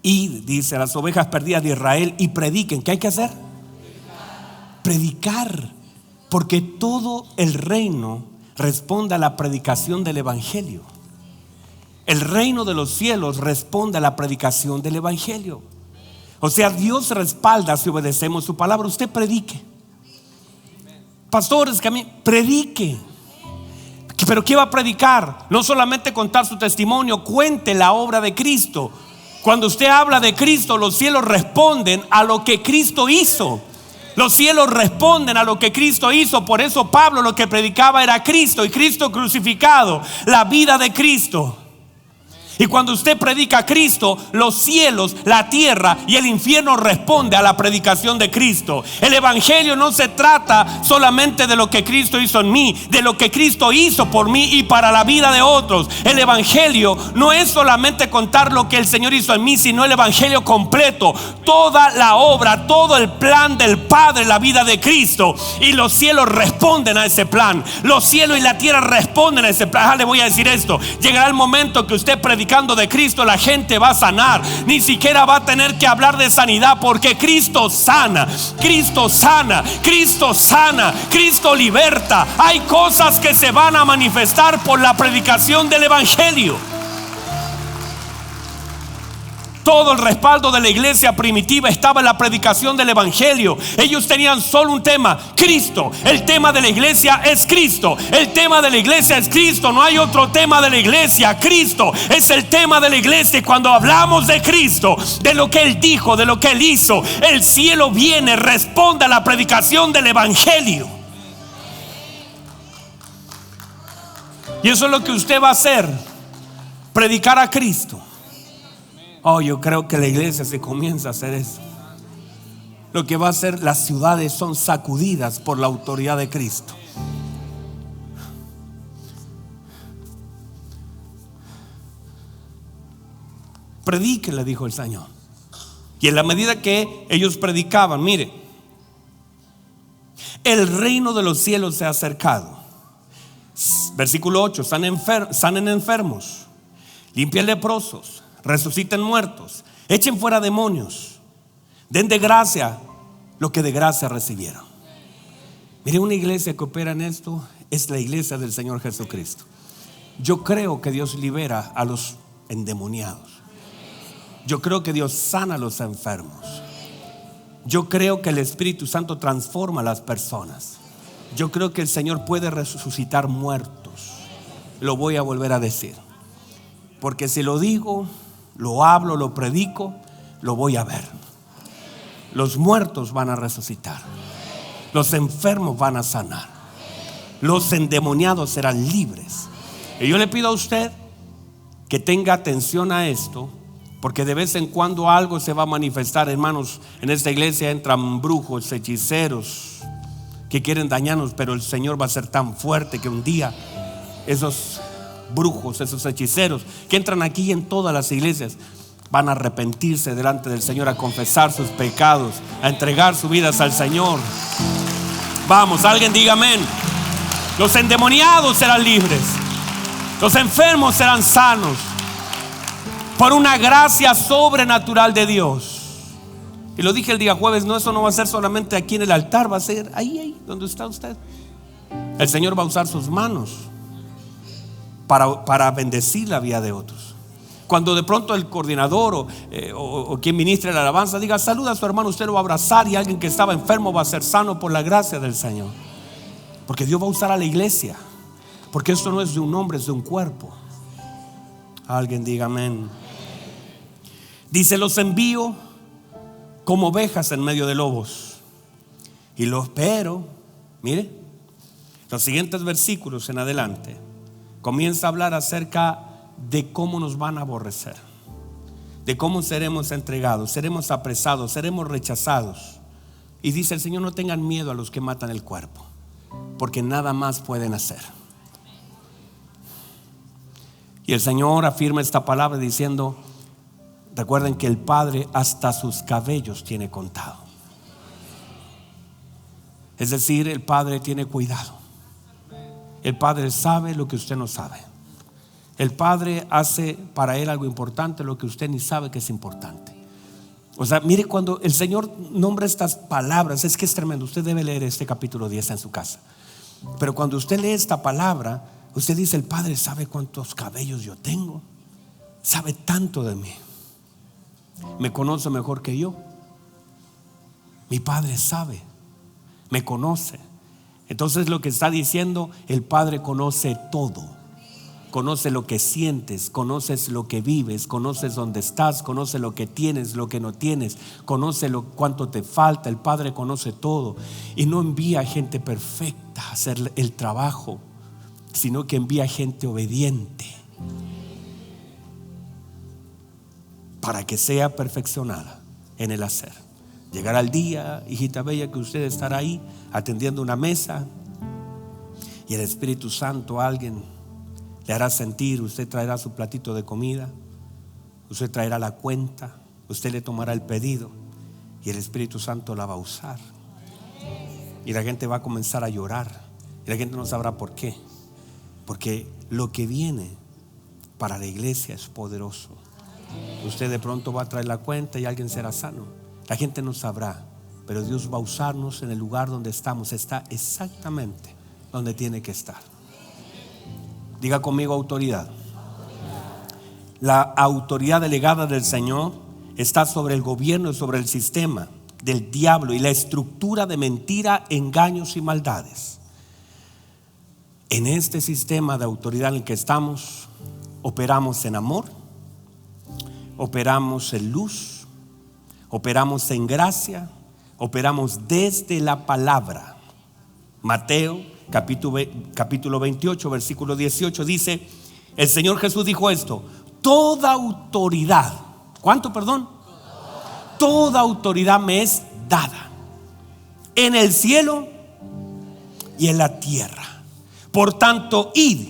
Y dice: las ovejas perdidas de Israel, y prediquen. ¿Qué hay que hacer? Predicar, porque todo el reino responde a la predicación del evangelio. El reino de los cielos responde a la predicación del evangelio. O sea, Dios respalda si obedecemos su palabra. Usted predique. Pastores, que a mí predique. Pero ¿qué va a predicar? No solamente contar su testimonio, cuente la obra de Cristo. Cuando usted habla de Cristo, los cielos responden a lo que Cristo hizo. Los cielos responden a lo que Cristo hizo. Por eso Pablo lo que predicaba era Cristo y Cristo crucificado, la vida de Cristo. Y cuando usted predica a Cristo, los cielos, la tierra y el infierno responden a la predicación de Cristo. El evangelio no se trata solamente de lo que Cristo hizo en mí, de lo que Cristo hizo por mí y para la vida de otros. El evangelio no es solamente contar lo que el Señor hizo en mí, sino el evangelio completo, toda la obra, todo el plan del Padre, la vida de Cristo. Y los cielos responden a ese plan. Los cielos y la tierra responden a ese plan. Le voy a decir esto: llegará el momento que usted predicando de Cristo, la gente va a sanar. Ni siquiera va a tener que hablar de sanidad, porque Cristo sana, Cristo sana, Cristo sana, Cristo liberta. Hay cosas que se van a manifestar por la predicación del evangelio. Todo el respaldo de la iglesia primitiva estaba en la predicación del evangelio. Ellos tenían solo un tema: Cristo. El tema de la iglesia es Cristo. El tema de la iglesia es Cristo. No hay otro tema de la iglesia. Cristo es el tema de la iglesia. Y cuando hablamos de Cristo, de lo que Él dijo, de lo que Él hizo, el cielo viene, responde a la predicación del evangelio. Y eso es lo que usted va a hacer: predicar a Cristo. Oh, yo creo que la iglesia se comienza a hacer eso. lo que va a hacer, las ciudades son sacudidas por la autoridad de Cristo. Predique, le dijo el Señor. Y en la medida que ellos predicaban, mire, el reino de los cielos se ha acercado. Versículo 8: sanen enfermos, limpien leprosos, resuciten muertos, echen fuera demonios, den de gracia lo que de gracia recibieron. Mire, una iglesia que opera en esto es la iglesia del Señor Jesucristo. Yo creo que Dios libera a los endemoniados. Yo creo que Dios sana a los enfermos. Yo creo que el Espíritu Santo transforma a las personas. Yo creo que el Señor puede resucitar muertos. Lo voy a volver a decir, porque si lo digo, lo hablo, lo predico, lo voy a ver. Los muertos van a resucitar. Los enfermos van a sanar. Los endemoniados serán libres. Y yo le pido a usted que tenga atención a esto, porque de vez en cuando algo se va a manifestar. Hermanos, en esta iglesia entran brujos, hechiceros que quieren dañarnos, pero el Señor va a ser tan fuerte que un día esos brujos, esos hechiceros que entran aquí en todas las iglesias van a arrepentirse delante del Señor, a confesar sus pecados, a entregar sus vidas al Señor. Vamos, alguien diga amén. Los endemoniados serán libres, los enfermos serán sanos por una gracia sobrenatural de Dios. Y lo dije el día jueves, no, eso no va a ser solamente aquí en el altar, va a ser ahí donde está usted. El Señor va a usar sus manos para bendecir la vida de otros. Cuando de pronto el coordinador o quien ministre la alabanza diga saluda a su hermano, usted lo va a abrazar, y alguien que estaba enfermo va a ser sano por la gracia del Señor. Porque Dios va a usar a la iglesia, porque esto no es de un hombre, es de un cuerpo. Alguien diga amén. Dice: los envío como ovejas en medio de lobos. Y mire, los siguientes versículos en adelante comienza a hablar acerca de cómo nos van a aborrecer, de cómo seremos entregados, seremos apresados, seremos rechazados. Y dice el Señor: no tengan miedo a los que matan el cuerpo, porque nada más pueden hacer. Y el Señor afirma esta palabra diciendo: recuerden que el Padre hasta sus cabellos tiene contado. Es decir, el Padre tiene cuidado. El Padre sabe lo que usted no sabe. El Padre hace para Él algo importante, lo que usted ni sabe que es importante. O sea, mire, cuando el Señor nombra estas palabras, es que es tremendo. Usted debe leer este capítulo 10 en su casa. Pero cuando usted lee esta palabra, usted dice: el Padre sabe cuántos cabellos yo tengo, sabe tanto de mí, me conoce mejor que yo. Mi Padre sabe, me conoce. Entonces lo que está diciendo, el Padre conoce todo. Conoce lo que sientes, conoces lo que vives, conoces dónde estás, conoce lo que tienes, lo que no tienes, conoce cuánto te falta. El Padre conoce todo, y no envía gente perfecta a hacer el trabajo, sino que envía gente obediente para que sea perfeccionada en el hacer. Llegará el día, hijita bella, que usted estará ahí atendiendo una mesa, y el Espíritu Santo, alguien le hará sentir, usted traerá su platito de comida, usted traerá la cuenta, usted le tomará el pedido, y el Espíritu Santo la va a usar. Y la gente va a comenzar a llorar, y la gente no sabrá por qué. Porque lo que viene para la iglesia es poderoso. Usted de pronto va a traer la cuenta y alguien será sano. La gente no sabrá, pero Dios va a usarnos en el lugar donde estamos. Está exactamente donde tiene que estar. Diga conmigo: autoridad. La autoridad delegada del Señor está sobre el gobierno y sobre el sistema del diablo y la estructura de mentira, engaños y maldades. En este sistema de autoridad en el que estamos, operamos en amor, operamos en luz, operamos en gracia, operamos desde la palabra. Mateo capítulo 28 versículo 18 dice: el Señor Jesús dijo esto: toda autoridad, ¿cuánto perdón? Toda autoridad me es dada en el cielo y en la tierra. Por tanto, id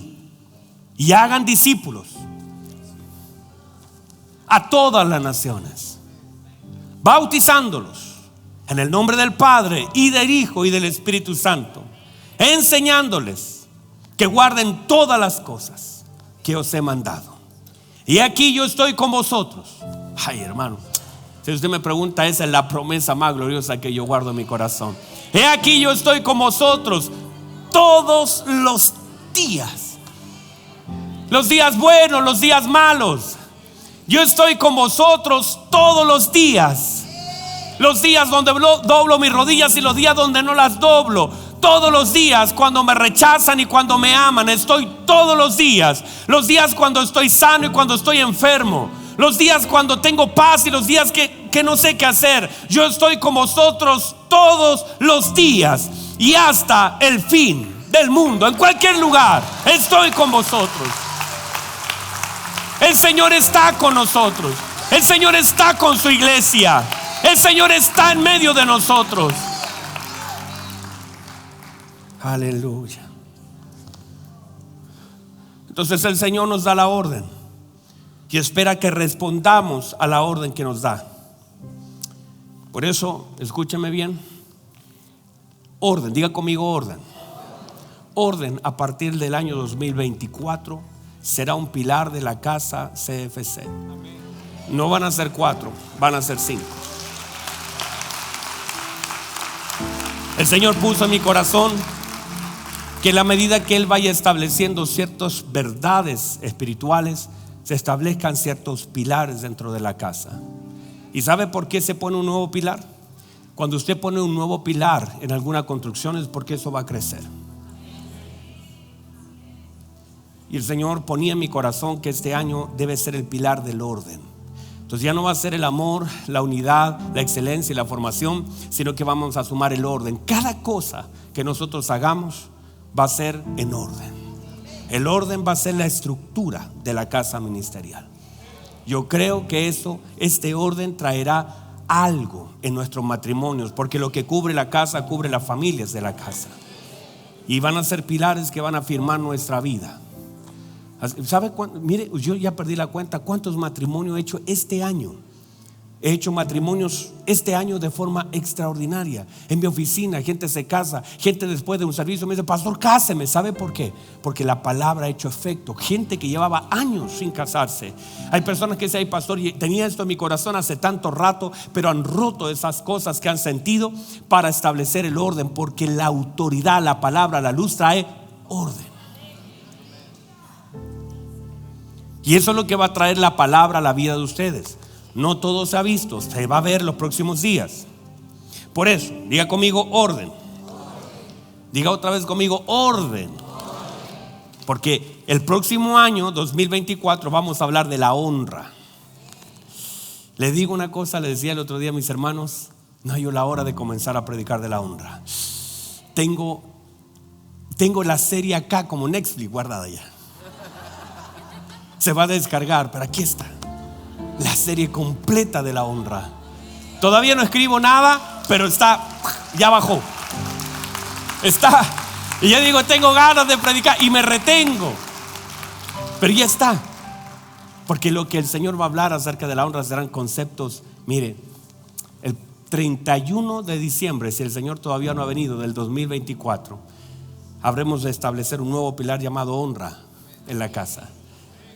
y hagan discípulos a todas las naciones, bautizándolos en el nombre del Padre y del Hijo y del Espíritu Santo, enseñándoles que guarden todas las cosas que os he mandado. Y aquí yo estoy con vosotros. Ay, hermano, si usted me pregunta, esa es la promesa más gloriosa que yo guardo en mi corazón. He aquí yo estoy con vosotros todos los días. Los días buenos, los días malos. Yo estoy con vosotros todos los días. Los días donde doblo mis rodillas y los días donde no las doblo. Todos los días cuando me rechazan y cuando me aman. Estoy todos los días. Los días cuando estoy sano y cuando estoy enfermo. Los días cuando tengo paz y los días que no sé qué hacer. Yo estoy con vosotros todos los días y hasta el fin del mundo. En cualquier lugar estoy con vosotros. El Señor está con nosotros. El Señor está con su iglesia. El Señor está en medio de nosotros. Aleluya. Entonces el Señor nos da la orden y espera que respondamos a la orden que nos da. Por eso, escúcheme bien. Orden, diga conmigo orden. Orden a partir del año 2024 será un pilar de la casa CFC. No van a ser 4, van a ser 5. El Señor puso en mi corazón que en la medida que Él vaya estableciendo ciertas verdades espirituales, se establezcan ciertos pilares dentro de la casa. ¿Y sabe por qué se pone un nuevo pilar? Cuando usted pone un nuevo pilar en alguna construcción es porque eso va a crecer. Y el Señor ponía en mi corazón que este año debe ser el pilar del orden. Entonces ya no va a ser el amor, la unidad, la excelencia y la formación, sino que vamos a sumar el orden. Cada cosa que nosotros hagamos va a ser en orden. El orden va a ser la estructura de la casa ministerial. Yo creo que este orden traerá algo en nuestros matrimonios, porque lo que cubre la casa cubre las familias de la casa. Y van a ser pilares que van a afirmar nuestra vida. ¿Sabe cuánto? Mire, yo ya perdí la cuenta cuántos matrimonios he hecho este año. He hecho matrimonios este año de forma extraordinaria. En mi oficina gente se casa, gente después de un servicio me dice: pastor, cáseme. ¿Sabe por qué? Porque la palabra ha hecho efecto. Gente que llevaba años sin casarse. Hay personas que dicen: ay, pastor, tenía esto en mi corazón hace tanto rato, pero han roto esas cosas que han sentido para establecer el orden, porque la autoridad, la palabra, la luz trae orden. Y eso es lo que va a traer la palabra a la vida de ustedes. No todo se ha visto, se va a ver los próximos días. Por eso, diga conmigo orden. Diga otra vez conmigo orden. Porque el próximo año 2024 vamos a hablar de la honra. Les digo una cosa, les decía el otro día a mis hermanos: no hay la hora de comenzar a predicar de la honra. Tengo la serie acá como Netflix guardada ya. Se va a descargar, pero aquí está la serie completa de la honra. Todavía no escribo nada, pero está, ya bajó. Está, y yo digo: tengo ganas de predicar y me retengo, pero ya está. Porque lo que el Señor va a hablar acerca de la honra serán conceptos. Mire, el 31 de diciembre, si el Señor todavía no ha venido, del 2024, habremos de establecer un nuevo pilar llamado honra en la casa.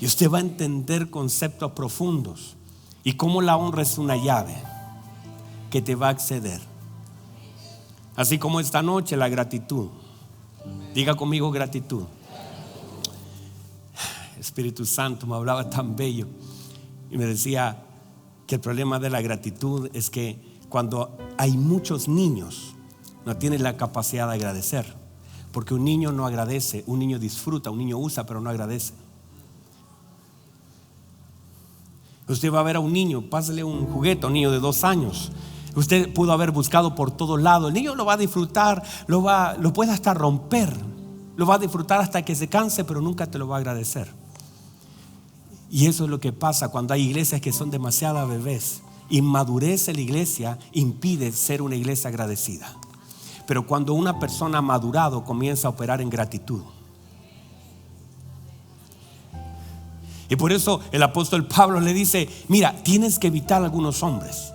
Y usted va a entender conceptos profundos y cómo la honra es una llave que te va a acceder. Así como esta noche la gratitud. Diga conmigo gratitud. Espíritu Santo me hablaba tan bello y me decía que el problema de la gratitud es que cuando hay muchos niños no tienen la capacidad de agradecer. Porque un niño no agradece, un niño disfruta, un niño usa pero no agradece. Usted va a ver a un niño, pásale un juguete a un niño de 2 años. Usted pudo haber buscado por todos lados. El niño lo va a disfrutar, lo puede hasta romper, lo va a disfrutar hasta que se canse, pero nunca te lo va a agradecer. Y eso es lo que pasa cuando hay iglesias que son demasiadas bebés inmadurez en la iglesia impide ser una iglesia agradecida. Pero cuando una persona ha madurado, comienza a operar en gratitud. Y por eso el apóstol Pablo le dice: mira, tienes que evitar a algunos hombres.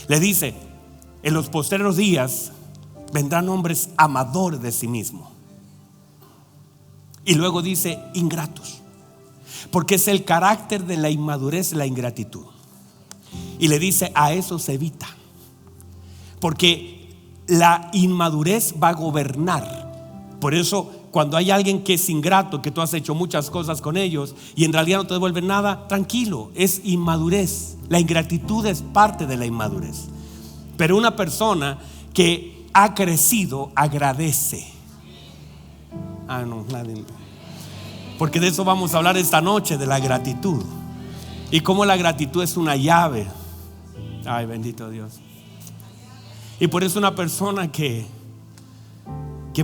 Le dice: en los postreros días vendrán hombres amadores de sí mismos. Y luego dice: ingratos. Porque es el carácter de la inmadurez, la ingratitud. Y le dice: a eso se evita. Porque la inmadurez va a gobernar. Por eso cuando hay alguien que es ingrato, que tú has hecho muchas cosas con ellos y en realidad no te devuelven nada, tranquilo, es inmadurez. La ingratitud es parte de la inmadurez. Pero una persona que ha crecido agradece. No, nadie. Porque de eso vamos a hablar esta noche, de la gratitud. Y cómo la gratitud es una llave. Ay, bendito Dios. Y por eso una persona que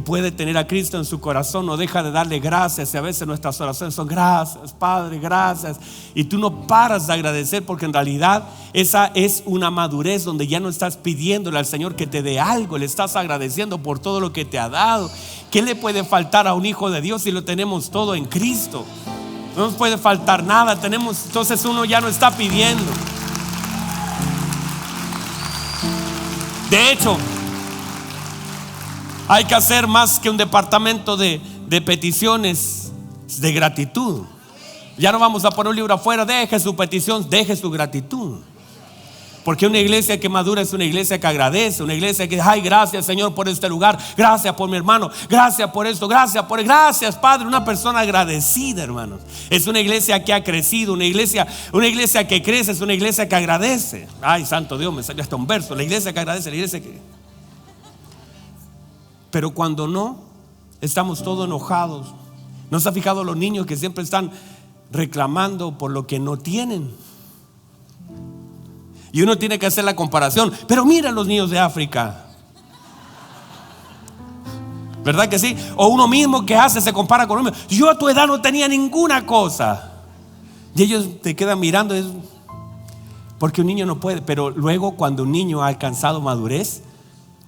puede tener a Cristo en su corazón no deja de darle gracias. Y a veces nuestras oraciones son: gracias Padre, gracias. Y tú no paras de agradecer, porque en realidad esa es una madurez donde ya no estás pidiéndole al Señor que te dé algo, le estás agradeciendo por todo lo que te ha dado. ¿Qué le puede faltar a un hijo de Dios si lo tenemos todo en Cristo? No nos puede faltar nada. Entonces uno ya no está pidiendo. De hecho, hay que hacer más que un departamento de peticiones de gratitud. Ya no vamos a poner un libro afuera: deje su petición, deje su gratitud. Porque una iglesia que madura es una iglesia que agradece. Una iglesia que: ay, gracias Señor por este lugar, gracias por mi hermano, gracias por esto, gracias Padre. Una persona agradecida, hermanos, es una iglesia que ha crecido. Una iglesia que crece es una iglesia que agradece. Ay, santo Dios, me salió hasta un verso: la iglesia que agradece, la iglesia que... Pero cuando no, estamos todos enojados. ¿No se ha fijado los niños que siempre están reclamando por lo que no tienen? Y uno tiene que hacer la comparación. Pero mira los niños de África, ¿verdad que sí? O uno mismo que se compara con uno. Yo a tu edad no tenía ninguna cosa. Y ellos te quedan mirando. Porque un niño no puede. Pero luego, cuando un niño ha alcanzado madurez,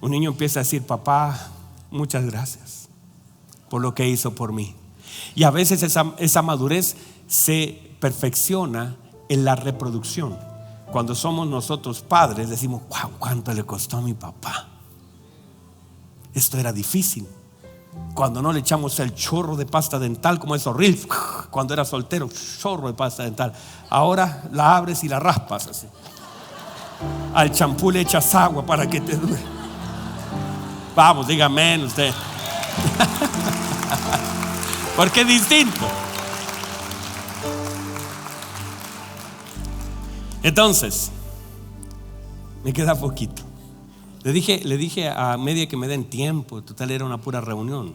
un niño empieza a decir: papá, muchas gracias por lo que hizo por mí. Y a veces esa madurez se perfecciona en la reproducción. Cuando somos nosotros padres, decimos: wow, cuánto le costó a mi papá. Esto era difícil. Cuando no le echamos el chorro de pasta dental, como es horrible. Cuando era soltero, chorro de pasta dental. Ahora la abres y la raspas así. Al champú le echas agua para que te dure. Vamos, dígame usted. Porque es distinto. Entonces, me queda poquito. Le dije a media que me den tiempo. Total, era una pura reunión.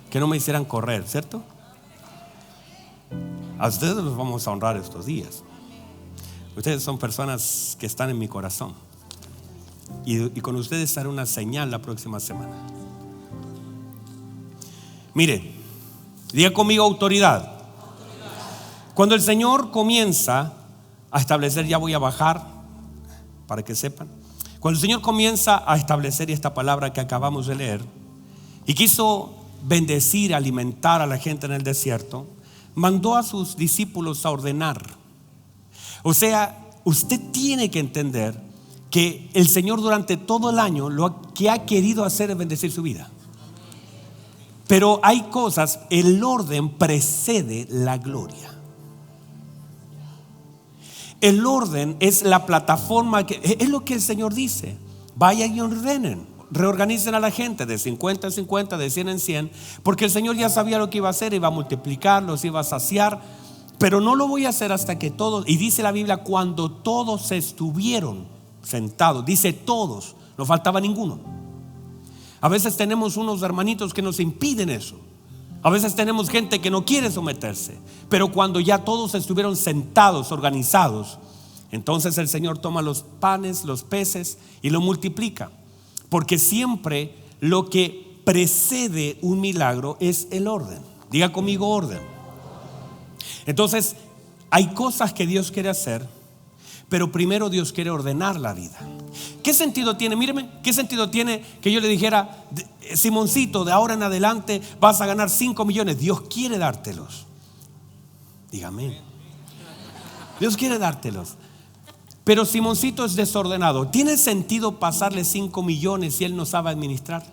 Que no me hicieran correr, ¿cierto? A ustedes los vamos a honrar estos días. Ustedes son personas que están en mi corazón. Y con ustedes haré una señal la próxima semana. Mire, diga conmigo: autoridad. Cuando el Señor comienza a establecer, ya voy a bajar para que sepan. Cuando el Señor comienza a establecer esta palabra que acabamos de leer, y quiso bendecir, alimentar a la gente en el desierto, mandó a sus discípulos a ordenar. O sea, usted tiene que entender que el Señor durante todo el año lo que ha querido hacer es bendecir su vida. Pero hay cosas, el orden precede la gloria. El orden es la plataforma, es lo que el Señor dice: vayan y ordenen, reorganicen a la gente de 50 en 50, de 100 en 100, porque el Señor ya sabía lo que iba a hacer, iba a multiplicar, los iba a saciar. Pero no lo voy a hacer hasta que todos, y dice la Biblia, cuando todos estuvieron sentados, dice todos, no faltaba ninguno. A veces tenemos unos hermanitos que nos impiden eso. A veces tenemos gente que no quiere someterse. Pero cuando ya todos estuvieron sentados, organizados, entonces el Señor toma los panes, los peces y lo multiplica. Porque siempre lo que precede un milagro es el orden. Diga conmigo: orden. Entonces hay cosas que Dios quiere hacer, Pero primero Dios quiere ordenar la vida. ¿Qué sentido tiene? Míreme, ¿qué sentido tiene que yo le dijera: Simoncito, de ahora en adelante vas a ganar 5 millones? Dios quiere dártelos. Dígame. Dios quiere dártelos. Pero Simoncito es desordenado. ¿Tiene sentido pasarle 5 millones si él no sabe administrar?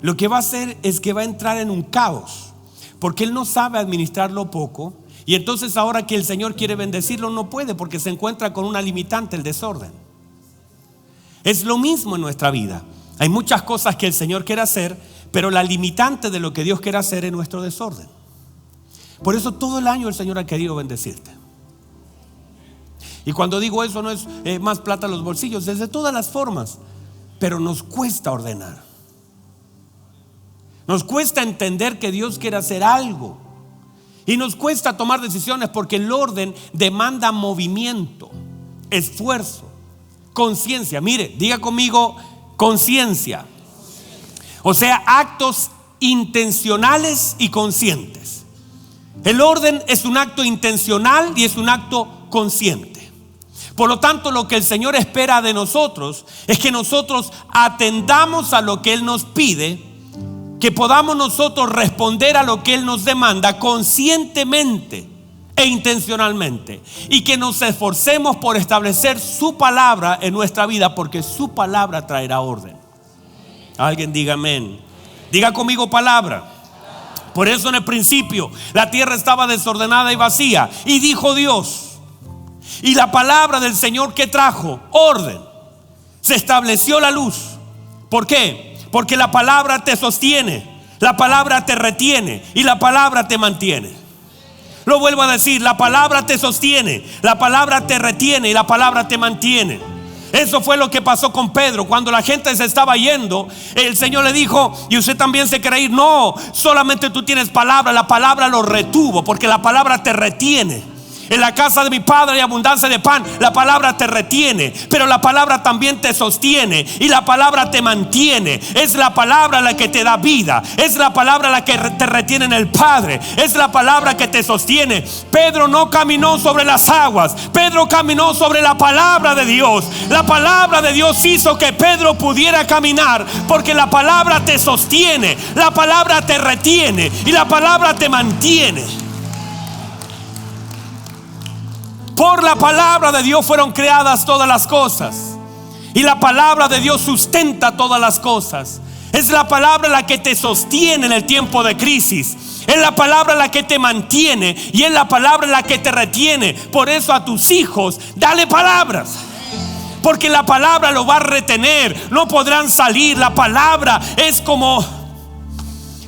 Lo que va a hacer es que va a entrar en un caos, porque él no sabe administrar lo poco. Y entonces ahora que el Señor quiere bendecirlo, no puede, porque se encuentra con una limitante, el desorden. Es lo mismo en nuestra vida. Hay muchas cosas que el Señor quiere hacer, pero la limitante de lo que Dios quiere hacer es nuestro desorden. Por eso todo el año el Señor ha querido bendecirte. Y cuando digo eso, no es más plata en los bolsillos, es de todas las formas. Pero nos cuesta ordenar. Nos cuesta entender que Dios quiere hacer algo. Y nos cuesta tomar decisiones, porque el orden demanda movimiento, esfuerzo, conciencia. Mire, diga conmigo: conciencia. O sea, actos intencionales y conscientes. El orden es un acto intencional y es un acto consciente. Por lo tanto, lo que el Señor espera de nosotros es que nosotros atendamos a lo que Él nos pide, que podamos nosotros responder a lo que Él nos demanda conscientemente e intencionalmente, y que nos esforcemos por establecer su palabra en nuestra vida, porque su palabra traerá orden. Alguien diga amén. Diga conmigo: palabra. Por eso en el principio la tierra estaba desordenada y vacía, y dijo Dios, y la palabra del Señor que trajo orden, se estableció la luz. ¿Por qué? Porque la palabra te sostiene, la palabra te retiene y la palabra te mantiene. Lo vuelvo a decir: la palabra te sostiene, la palabra te retiene y la palabra te mantiene. Eso fue lo que pasó con Pedro. Cuando la gente se estaba yendo, el Señor le dijo: ¿y usted también se quiere ir? No, solamente tú tienes palabra. La palabra lo retuvo, porque la palabra te retiene. En la casa de mi padre hay abundancia de pan. La palabra te retiene, pero la palabra también te sostiene y la palabra te mantiene. Es la palabra la que te da vida, es la palabra la que te retiene en el Padre, es la palabra que te sostiene. Pedro no caminó sobre las aguas, Pedro caminó sobre la palabra de Dios. La palabra de Dios hizo que Pedro pudiera caminar, porque la palabra te sostiene, la palabra te retiene y la palabra te mantiene. Por la palabra de Dios fueron creadas todas las cosas, y la palabra de Dios sustenta todas las cosas. Es la palabra la que te sostiene en el tiempo de crisis, es la palabra la que te mantiene y es la palabra la que te retiene. Por eso a tus hijos dale palabras, porque la palabra lo va a retener, no podrán salir. La palabra es como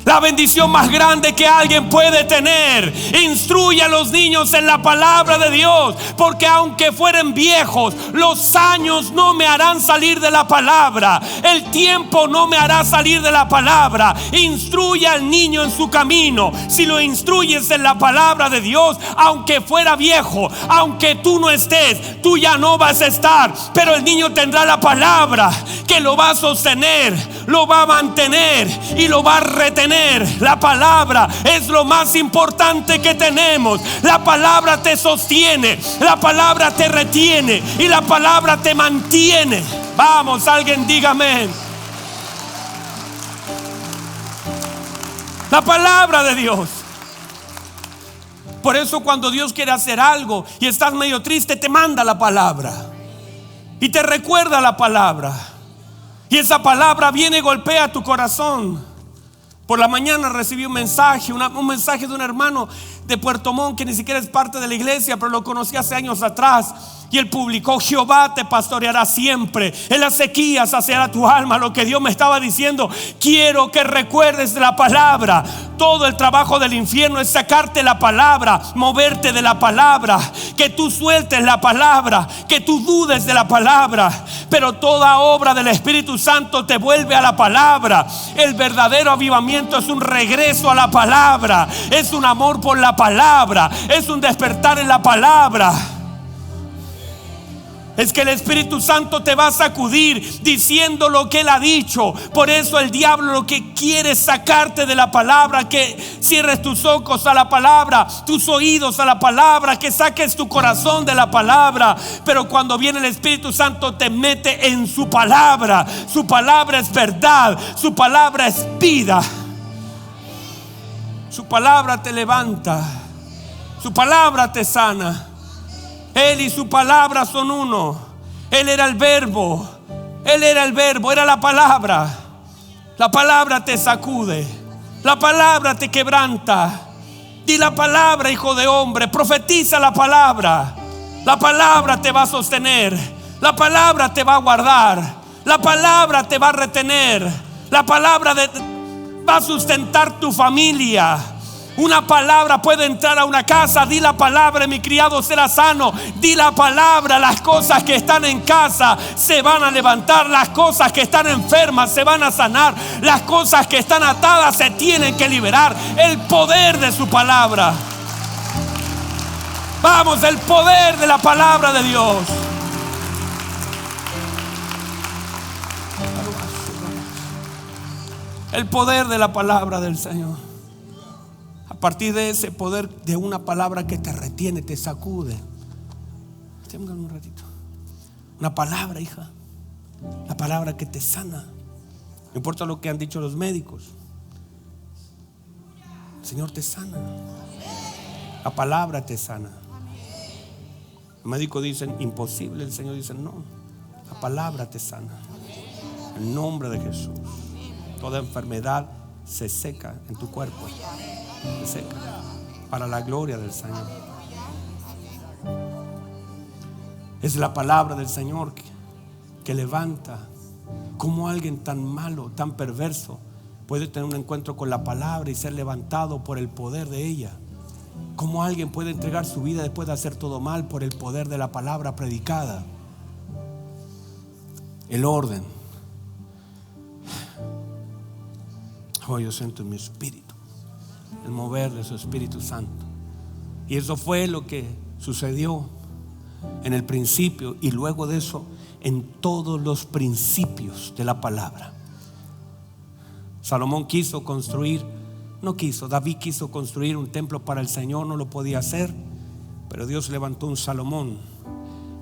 la bendición más grande que alguien puede tener. Instruye a los niños en la palabra de Dios, porque aunque fueren viejos, los años no me harán salir de la palabra, el tiempo no me hará salir de la palabra. Instruye al niño en su camino. Si lo instruyes en la palabra de Dios, aunque fuera viejo, aunque tú no estés, tú ya no vas a estar, pero el niño tendrá la palabra que lo va a sostener, lo va a mantener y lo va a retener. La palabra es lo más importante que tenemos. La palabra te sostiene, la palabra te retiene y la palabra te mantiene. Vamos, alguien diga amén. La palabra de Dios. Por eso cuando Dios quiere hacer algo y estás medio triste, te manda la palabra y te recuerda la palabra, y esa palabra viene y golpea tu corazón. Por la mañana recibí un mensaje de un hermano de Puerto Montt que ni siquiera es parte de la iglesia, pero lo conocí hace años atrás. Y él publicó: Jehová te pastoreará siempre, en la sequía saciará tu alma. Lo que Dios me estaba diciendo: quiero que recuerdes la palabra. Todo el trabajo del infierno es sacarte la palabra, moverte de la palabra, que tú sueltes la palabra, que tú dudes de la palabra. Pero toda obra del Espíritu Santo te vuelve a la palabra. El verdadero avivamiento es un regreso a la palabra, es un amor por la palabra, es un despertar en la palabra. Es que el Espíritu Santo te va a sacudir diciendo lo que Él ha dicho. Por eso el diablo lo que quiere es sacarte de la palabra, que cierres tus ojos a la palabra, tus oídos a la palabra, que saques tu corazón de la palabra. Pero cuando viene el Espíritu Santo te mete en su palabra. Su palabra es verdad, su palabra es vida. Su palabra te levanta, su palabra te sana. Él y su palabra son uno. Él era el verbo. Él era el verbo, era la palabra. La palabra te sacude, la palabra te quebranta. Di la palabra, hijo de hombre. Profetiza la palabra. La palabra te va a sostener. La palabra te va a guardar. La palabra te va a retener. La palabra va a sustentar tu familia. Una palabra puede entrar a una casa. Di la palabra, mi criado será sano. Di la palabra, las cosas que están en casa se van a levantar. Las cosas que están enfermas se van a sanar. Las cosas que están atadas se tienen que liberar. El poder de su palabra. Vamos, el poder de la palabra de Dios. El poder de la palabra del Señor. A partir de ese poder de una palabra que te retiene, te sacude. Ténganme un ratito. Una palabra, hija. La palabra que te sana. No importa lo que han dicho los médicos. El Señor te sana. La palabra te sana. Los médicos dicen imposible. El Señor dice no. La palabra te sana. En el nombre de Jesús. Toda enfermedad se seca en tu cuerpo. Se seca para la gloria del Señor. Es la palabra del Señor que levanta. Como alguien tan malo, tan perverso puede tener un encuentro con la palabra y ser levantado por el poder de ella. Como alguien puede entregar su vida después de hacer todo mal por el poder de la palabra predicada. El orden. Oh, yo siento en mi espíritu el mover de su Espíritu Santo. Y eso fue lo que sucedió en el principio, y luego de eso en todos los principios de la palabra. Salomón quiso construir, David quiso construir un templo para el Señor, no lo podía hacer, pero Dios levantó un Salomón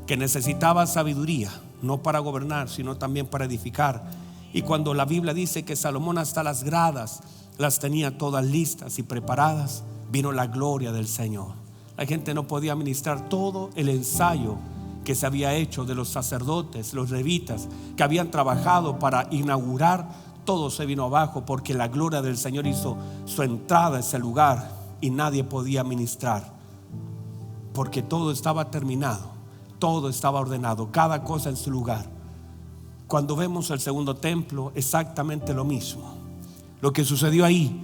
que necesitaba sabiduría, no para gobernar, sino también para edificar. Y cuando la Biblia dice que Salomón hasta las gradas las tenía todas listas y preparadas, vino la gloria del Señor. La gente no podía ministrar todo el ensayo que se había hecho de los sacerdotes, los levitas, que habían trabajado para inaugurar. Todo se vino abajo porque la gloria del Señor hizo su entrada a ese lugar y nadie podía ministrar, porque todo estaba terminado, todo estaba ordenado, cada cosa en su lugar. Cuando vemos el segundo templo, exactamente lo mismo. Lo que sucedió ahí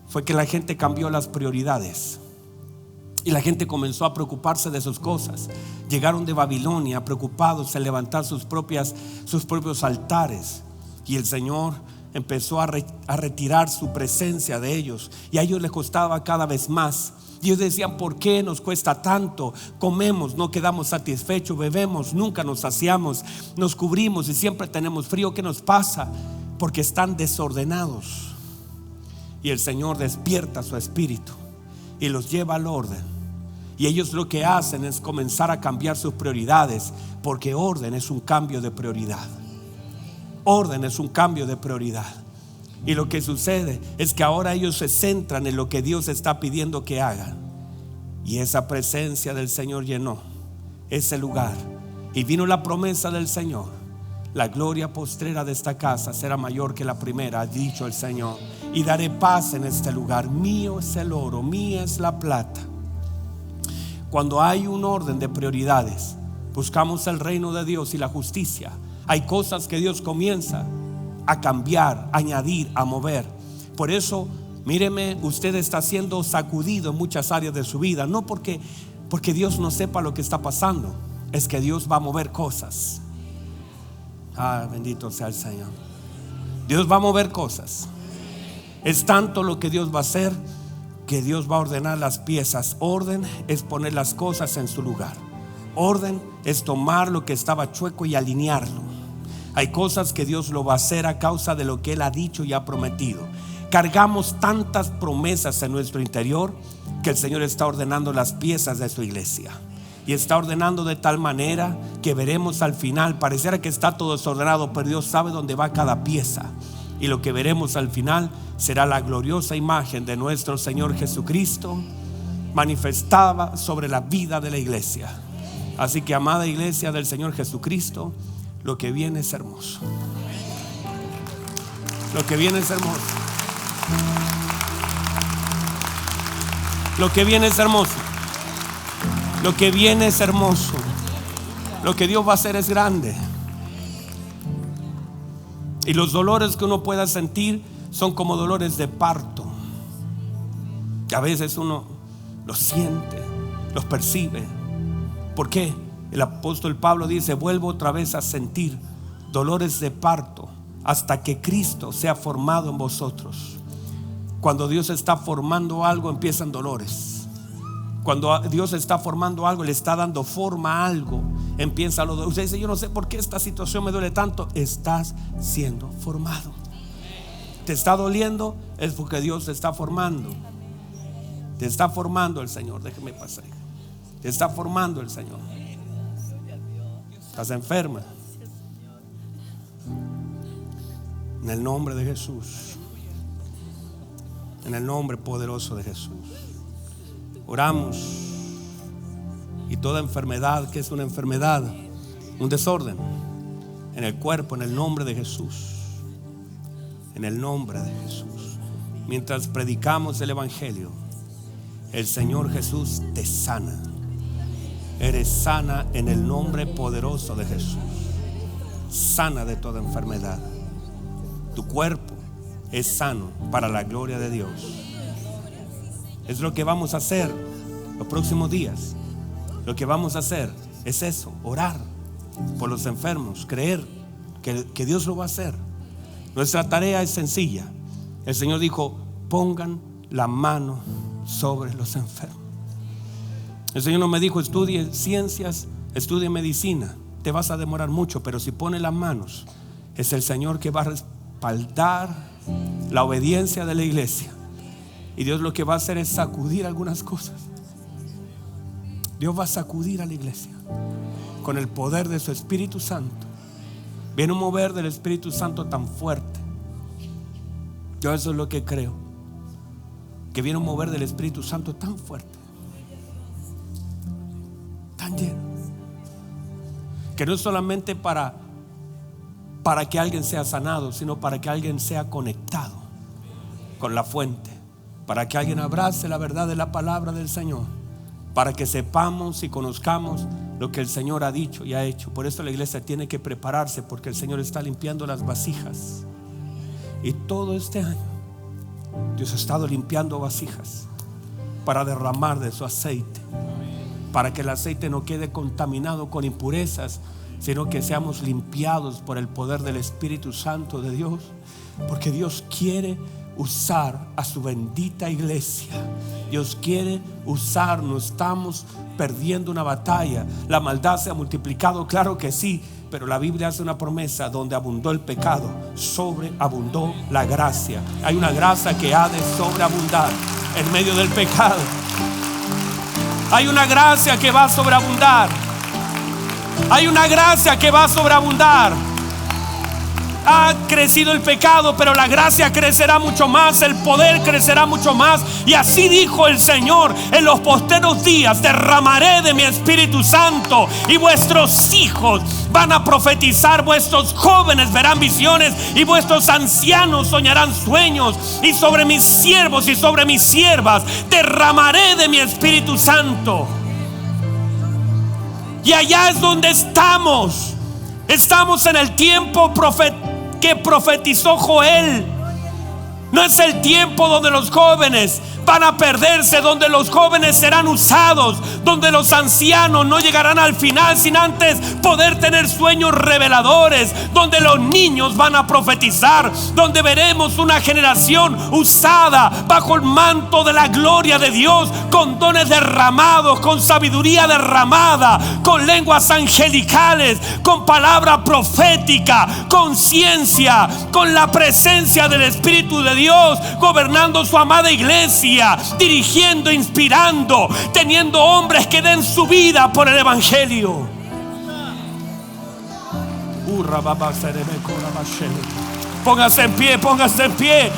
fue que la gente cambió las prioridades y la gente comenzó a preocuparse de sus cosas. Llegaron de Babilonia preocupados en levantar sus propios altares, y el Señor empezó a retirar su presencia de ellos, y a ellos les costaba cada vez más. Y ellos decían: ¿por qué nos cuesta tanto? Comemos, no quedamos satisfechos, bebemos, nunca nos saciamos, nos cubrimos y siempre tenemos frío. ¿Qué nos pasa? Porque están desordenados. Y el Señor despierta su espíritu y los lleva al orden. Y ellos lo que hacen es comenzar a cambiar sus prioridades, porque orden es un cambio de prioridad. Orden es un cambio de prioridad. Y lo que sucede es que ahora ellos se centran en lo que Dios está pidiendo que hagan. Y esa presencia del Señor llenó ese lugar. Y vino la promesa del Señor: la gloria postrera de esta casa será mayor que la primera, ha dicho el Señor. Y daré paz en este lugar. Mío es el oro, mía es la plata. Cuando hay un orden de prioridades, buscamos el reino de Dios y la justicia, hay cosas que Dios comienza a cambiar, a añadir, a mover. Por eso, míreme, usted está siendo sacudido en muchas áreas de su vida. No porque Dios no sepa lo que está pasando, es que Dios va a mover cosas. Bendito sea el Señor. Dios va a mover cosas. Es tanto lo que Dios va a hacer, que Dios va a ordenar las piezas. Orden es poner las cosas en su lugar. Orden es tomar lo que estaba chueco y alinearlo. Hay cosas que Dios lo va a hacer a causa de lo que Él ha dicho y ha prometido. Cargamos tantas promesas en nuestro interior que el Señor está ordenando las piezas de su iglesia. Y está ordenando de tal manera que veremos al final, pareciera que está todo desordenado, pero Dios sabe dónde va cada pieza. Y lo que veremos al final será la gloriosa imagen de nuestro Señor Jesucristo manifestada sobre la vida de la iglesia. Así que, amada iglesia del Señor Jesucristo, lo que viene es hermoso. Lo que viene es hermoso. Lo que viene es hermoso. Lo que viene es hermoso. Lo que Dios va a hacer es grande. Y los dolores que uno pueda sentir son como dolores de parto. Y a veces uno los siente, los percibe. ¿Por qué? El apóstol Pablo dice: vuelvo otra vez a sentir dolores de parto hasta que Cristo sea formado en vosotros. Cuando Dios está formando algo, empiezan dolores. Cuando Dios está formando algo, le está dando forma a algo, empieza los dolores. Usted dice: yo no sé por qué esta situación me duele tanto. Estás siendo formado. Te está doliendo, es porque Dios te está formando. Te está formando el Señor. Déjeme pasar. Te está formando el Señor. Estás enferma. En el nombre de Jesús. En el nombre poderoso de Jesús. Oramos. Y toda enfermedad, que es una enfermedad, un desorden en el cuerpo, en el nombre de Jesús. En el nombre de Jesús. Mientras predicamos el evangelio, el Señor Jesús te sana. Eres sana en el nombre poderoso de Jesús. Sana de toda enfermedad. Tu cuerpo es sano para la gloria de Dios. Es lo que vamos a hacer los próximos días. Lo que vamos a hacer es eso: orar por los enfermos, creer que Dios lo va a hacer. Nuestra tarea es sencilla. El Señor dijo: pongan la mano sobre los enfermos. El Señor no me dijo: estudie ciencias, estudie medicina, te vas a demorar mucho, pero si pones las manos, es el Señor que va a respaldar la obediencia de la iglesia. Y Dios lo que va a hacer es sacudir algunas cosas. Dios va a sacudir a la iglesia con el poder de su Espíritu Santo. Viene un mover del Espíritu Santo tan fuerte. Yo eso es lo que creo, que viene un mover del Espíritu Santo tan fuerte, tan lleno, que no es solamente para que alguien sea sanado, sino para que alguien sea conectado con la fuente, para que alguien abrace la verdad de la palabra del Señor, para que sepamos y conozcamos lo que el Señor ha dicho y ha hecho. Por eso la iglesia tiene que prepararse, porque el Señor está limpiando las vasijas. Y todo este año Dios ha estado limpiando vasijas para derramar de su aceite, para que el aceite no quede contaminado con impurezas, sino que seamos limpiados por el poder del Espíritu Santo de Dios. Porque Dios quiere usar a su bendita iglesia. Dios quiere usarnos. Estamos perdiendo una batalla. La maldad se ha multiplicado, claro que sí, pero la Biblia hace una promesa: donde abundó el pecado, sobreabundó la gracia. Hay una gracia que ha de sobreabundar en medio del pecado. Hay una gracia que va a sobreabundar. Hay una gracia que va a sobreabundar. Ha crecido el pecado, pero la gracia crecerá mucho más, el poder crecerá mucho más. Y así dijo el Señor: en los posteros días derramaré de mi Espíritu Santo, y vuestros hijos van a profetizar, vuestros jóvenes verán visiones, y vuestros ancianos soñarán sueños. Y sobre mis siervos y sobre mis siervas derramaré de mi Espíritu Santo. Y allá es donde estamos. Estamos en el tiempo que profetizó Joel. No es el tiempo donde los jóvenes van a perderse, donde los jóvenes serán usados, donde los ancianos no llegarán al final sin antes poder tener sueños reveladores, donde los niños van a profetizar, donde veremos una generación usada bajo el manto de la gloria de Dios, con dones derramados, con sabiduría derramada, con lenguas angelicales, con palabra profética, con ciencia, con la presencia del Espíritu de Dios, gobernando su amada iglesia, dirigiendo, inspirando, teniendo hombres que den su vida por el Evangelio. Póngase en pie, póngase en pie.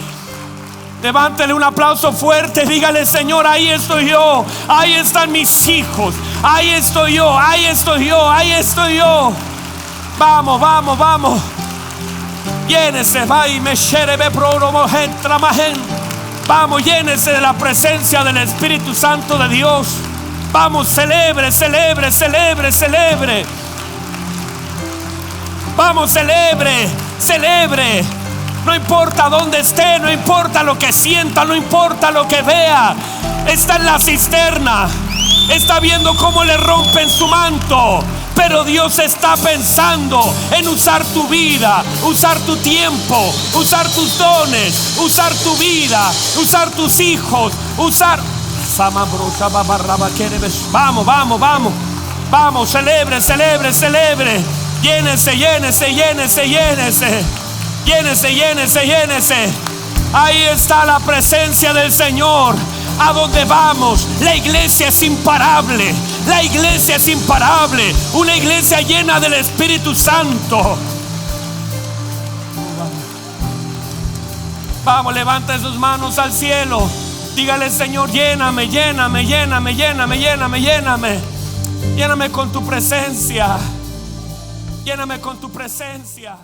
Levántele un aplauso fuerte. Dígale: Señor, ahí estoy yo, ahí están mis hijos, ahí estoy yo, ahí estoy yo, ahí estoy yo. Vamos, vamos, vamos. Llénese, va y me sherebe promo entra magen. Vamos, llénese de la presencia del Espíritu Santo de Dios. Vamos, celebre, celebre, celebre, celebre. Vamos, celebre, celebre. No importa dónde esté, no importa lo que sienta, no importa lo que vea. Está en la cisterna, está viendo cómo le rompen su manto, pero Dios está pensando en usar tu vida, usar tu tiempo, usar tus dones, usar tu vida, usar tus hijos, usar. Vamos, vamos, vamos. Vamos, celebre, celebre, celebre. Llénese, llénese, llénese, llénese. Llénese, llénese, llénese. Ahí está la presencia del Señor. A donde vamos, la iglesia es imparable. La iglesia es imparable. Una iglesia llena del Espíritu Santo. Vamos, levanta sus manos al cielo. Dígale: Señor, lléname, lléname, lléname, lléname, lléname, lléname. Lléname con tu presencia. Lléname con tu presencia.